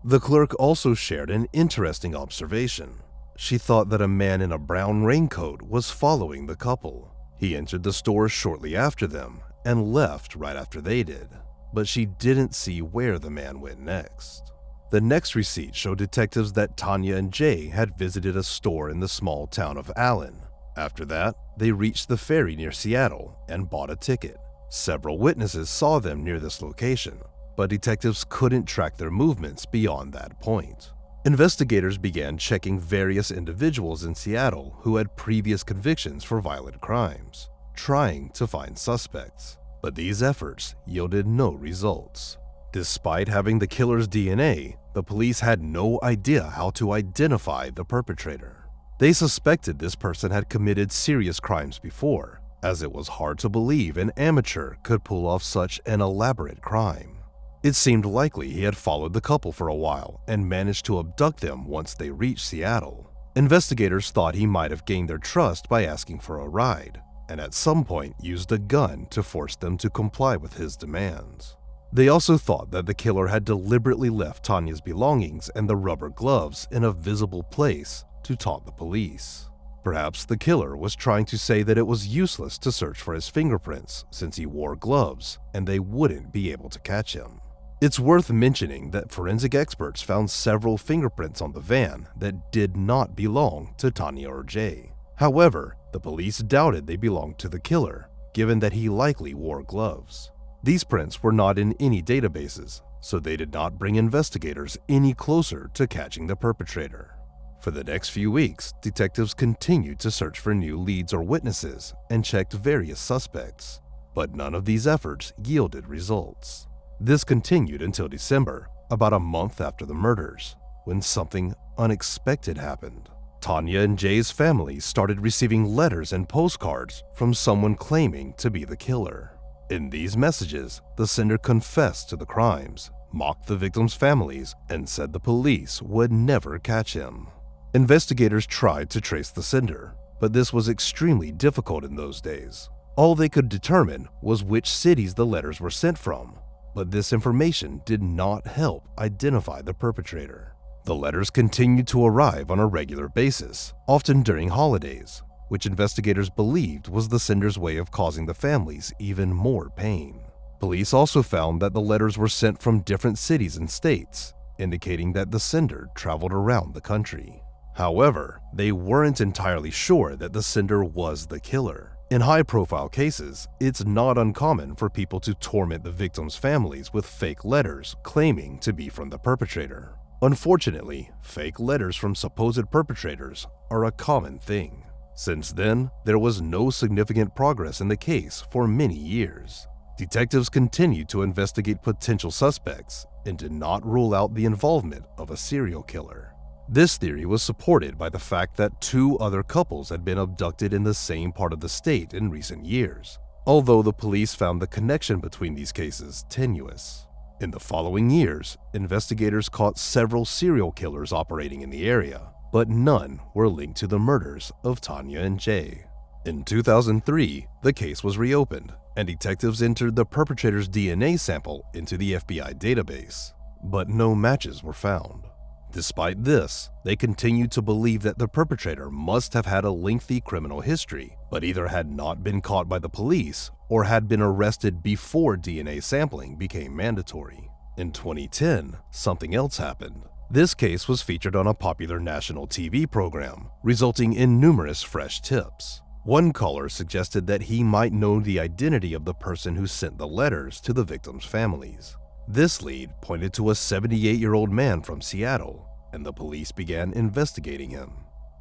The clerk also shared an interesting observation. she thought that a man in a brown raincoat was following the couple. He entered the store shortly after them and left right after they did, but she didn't see where the man went next. The next receipt showed detectives that Tanya and Jay had visited a store in the small town of Allen. After that, they reached the ferry near Seattle and bought a ticket. Several witnesses saw them near this location, but detectives couldn't track their movements beyond that point. Investigators began checking various individuals in Seattle who had previous convictions for violent crimes, trying to find suspects, but these efforts yielded no results. Despite having the killer's DNA, the police had no idea how to identify the perpetrator. They suspected this person had committed serious crimes before, as it was hard to believe an amateur could pull off such an elaborate crime. It seemed likely he had followed the couple for a while and managed to abduct them once they reached Seattle. Investigators thought he might have gained their trust by asking for a ride, and at some point used a gun to force them to comply with his demands. They also thought that the killer had deliberately left Tanya's belongings and the rubber gloves in a visible place to taunt the police. Perhaps the killer was trying to say that it was useless to search for his fingerprints since he wore gloves and they wouldn't be able to catch him. It's worth mentioning that forensic experts found several fingerprints on the van that did not belong to Tanya or Jay. However, the police doubted they belonged to the killer, given that he likely wore gloves. These prints were not in any databases, so they did not bring investigators any closer to catching the perpetrator. For the next few weeks, detectives continued to search for new leads or witnesses and checked various suspects, but none of these efforts yielded results. This continued until December, about a month after the murders, when something unexpected happened. Tanya and Jay's family started receiving letters and postcards from someone claiming to be the killer. In these messages, the sender confessed to the crimes, mocked the victims' families, and said the police would never catch him. Investigators tried to trace the sender, but this was extremely difficult in those days. All they could determine was which cities the letters were sent from, but this information did not help identify the perpetrator. The letters continued to arrive on a regular basis, often during holidays, which investigators believed was the sender's way of causing the families even more pain. Police also found that the letters were sent from different cities and states, indicating that the sender traveled around the country. However, they weren't entirely sure that the sender was the killer. In high-profile cases, it's not uncommon for people to torment the victims' families with fake letters claiming to be from the perpetrator. Unfortunately, fake letters from supposed perpetrators are a common thing. Since then, there was no significant progress in the case for many years. Detectives continued to investigate potential suspects and did not rule out the involvement of a serial killer. This theory was supported by the fact that 2 other couples had been abducted in the same part of the state in recent years, although the police found the connection between these cases tenuous. In the following years, investigators caught several serial killers operating in the area, but none were linked to the murders of Tanya and Jay. In 2003, the case was reopened, and detectives entered the perpetrator's DNA sample into the FBI database, but no matches were found. Despite this, they continued to believe that the perpetrator must have had a lengthy criminal history, but either had not been caught by the police or had been arrested before DNA sampling became mandatory. In 2010, something else happened. This case was featured on a popular national TV program, resulting in numerous fresh tips. One caller suggested that he might know the identity of the person who sent the letters to the victims' families. This lead pointed to a 78-year-old man from Seattle, and the police began investigating him.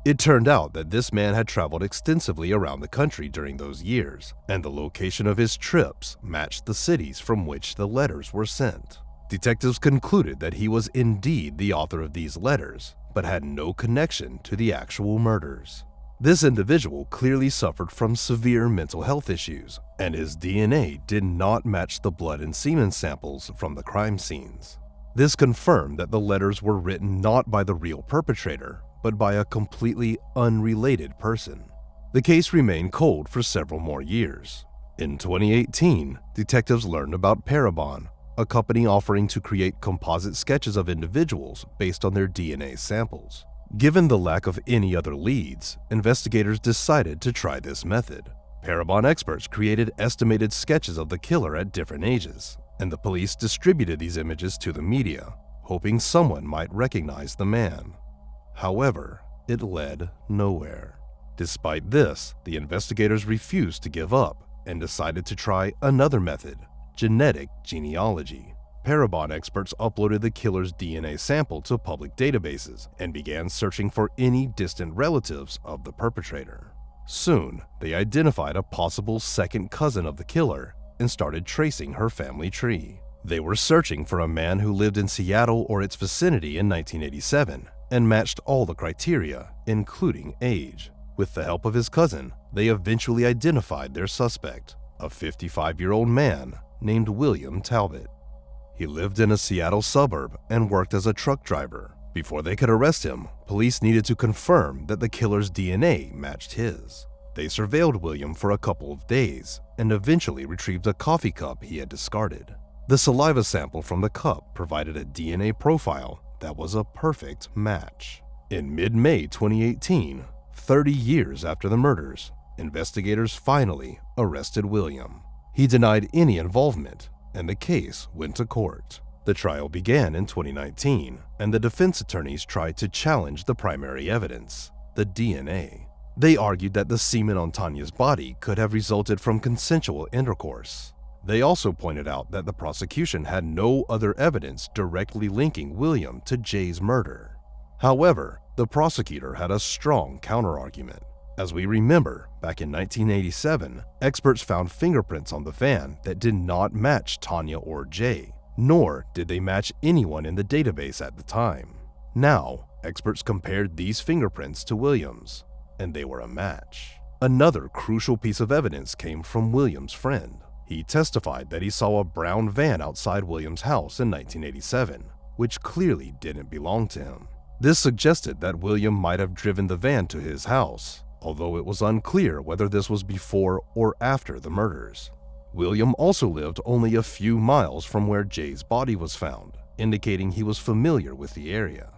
It turned out that this man had traveled extensively around the country during those years, and the location of his trips matched the cities from which the letters were sent. Detectives concluded that he was indeed the author of these letters, but had no connection to the actual murders. This individual clearly suffered from severe mental health issues, and his DNA did not match the blood and semen samples from the crime scenes. This confirmed that the letters were written not by the real perpetrator, but by a completely unrelated person. The case remained cold for several more years. In 2018, detectives learned about Parabon, a company offering to create composite sketches of individuals based on their DNA samples. Given the lack of any other leads, investigators decided to try this method. Parabon experts created estimated sketches of the killer at different ages, and the police distributed these images to the media, hoping someone might recognize the man. However, it led nowhere. Despite this, the investigators refused to give up and decided to try another method, genetic genealogy. Parabon experts uploaded the killer's DNA sample to public databases and began searching for any distant relatives of the perpetrator. Soon, they identified a possible second cousin of the killer and started tracing her family tree. They were searching for a man who lived in Seattle or its vicinity in 1987 and matched all the criteria, including age. With the help of his cousin, they eventually identified their suspect, a 55-year-old man named William Talbot. He lived in a Seattle suburb and worked as a truck driver. Before they could arrest him, police needed to confirm that the killer's DNA matched his. They surveilled William for a couple of days and eventually retrieved a coffee cup he had discarded. The saliva sample from the cup provided a DNA profile that was a perfect match. In mid-May 2018, 30 years after the murders, investigators finally arrested William. He denied any involvement, and the case went to court. The trial began in 2019, and the defense attorneys tried to challenge the primary evidence, the DNA. They argued that the semen on Tanya's body could have resulted from consensual intercourse. They also pointed out that the prosecution had no other evidence directly linking William to Jay's murder. However, the prosecutor had a strong counterargument. As we remember, back in 1987, experts found fingerprints on the van that did not match Tanya or Jay, nor did they match anyone in the database at the time. Now, experts compared these fingerprints to William's, and they were a match. Another crucial piece of evidence came from William's friend. He testified that he saw a brown van outside William's house in 1987, which clearly didn't belong to him. This suggested that William might have driven the van to his house, although it was unclear whether this was before or after the murders. William also lived only a few miles from where Jay's body was found, indicating he was familiar with the area.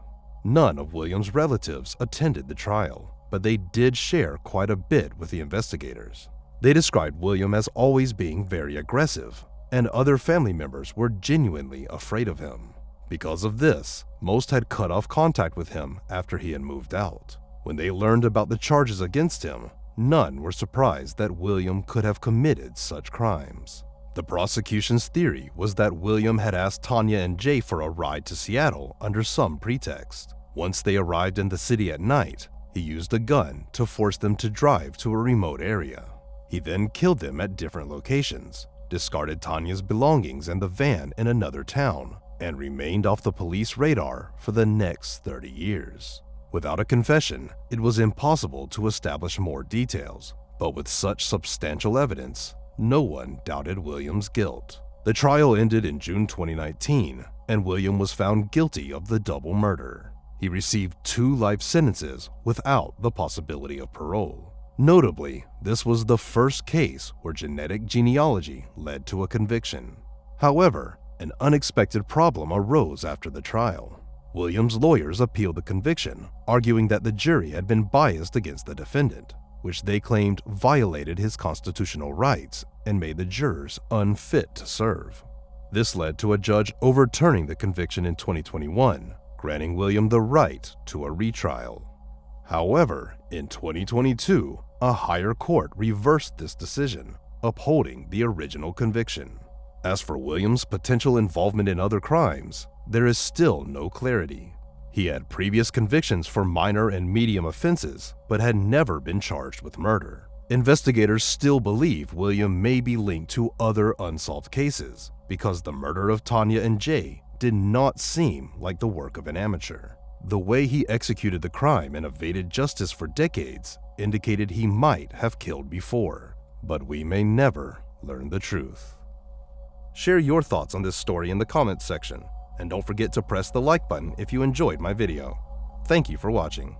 None of William's relatives attended the trial, but they did share quite a bit with the investigators. They described William as always being very aggressive, and other family members were genuinely afraid of him. Because of this, most had cut off contact with him after he had moved out. When they learned about the charges against him, none were surprised that William could have committed such crimes. The prosecution's theory was that William had asked Tanya and Jay for a ride to Seattle under some pretext. Once they arrived in the city at night, he used a gun to force them to drive to a remote area. He then killed them at different locations, discarded Tanya's belongings and the van in another town, and remained off the police radar for the next 30 years. Without a confession, it was impossible to establish more details, but with such substantial evidence, no one doubted William's guilt. The trial ended in June 2019, and William was found guilty of the double murder. He received 2 life sentences without the possibility of parole. Notably, this was the first case where genetic genealogy led to a conviction. However, an unexpected problem arose after the trial. William's lawyers appealed the conviction, arguing that the jury had been biased against the defendant, which they claimed violated his constitutional rights and made the jurors unfit to serve. This led to a judge overturning the conviction in 2021, granting William the right to a retrial. However, in 2022, a higher court reversed this decision, upholding the original conviction. As for William's potential involvement in other crimes, there is still no clarity. He had previous convictions for minor and medium offenses, but had never been charged with murder. Investigators still believe William may be linked to other unsolved cases, because the murder of Tanya and Jay did not seem like the work of an amateur. The way he executed the crime and evaded justice for decades indicated he might have killed before, but we may never learn the truth. Share your thoughts on this story in the comments section, and don't forget to press the like button if you enjoyed my video. Thank you for watching.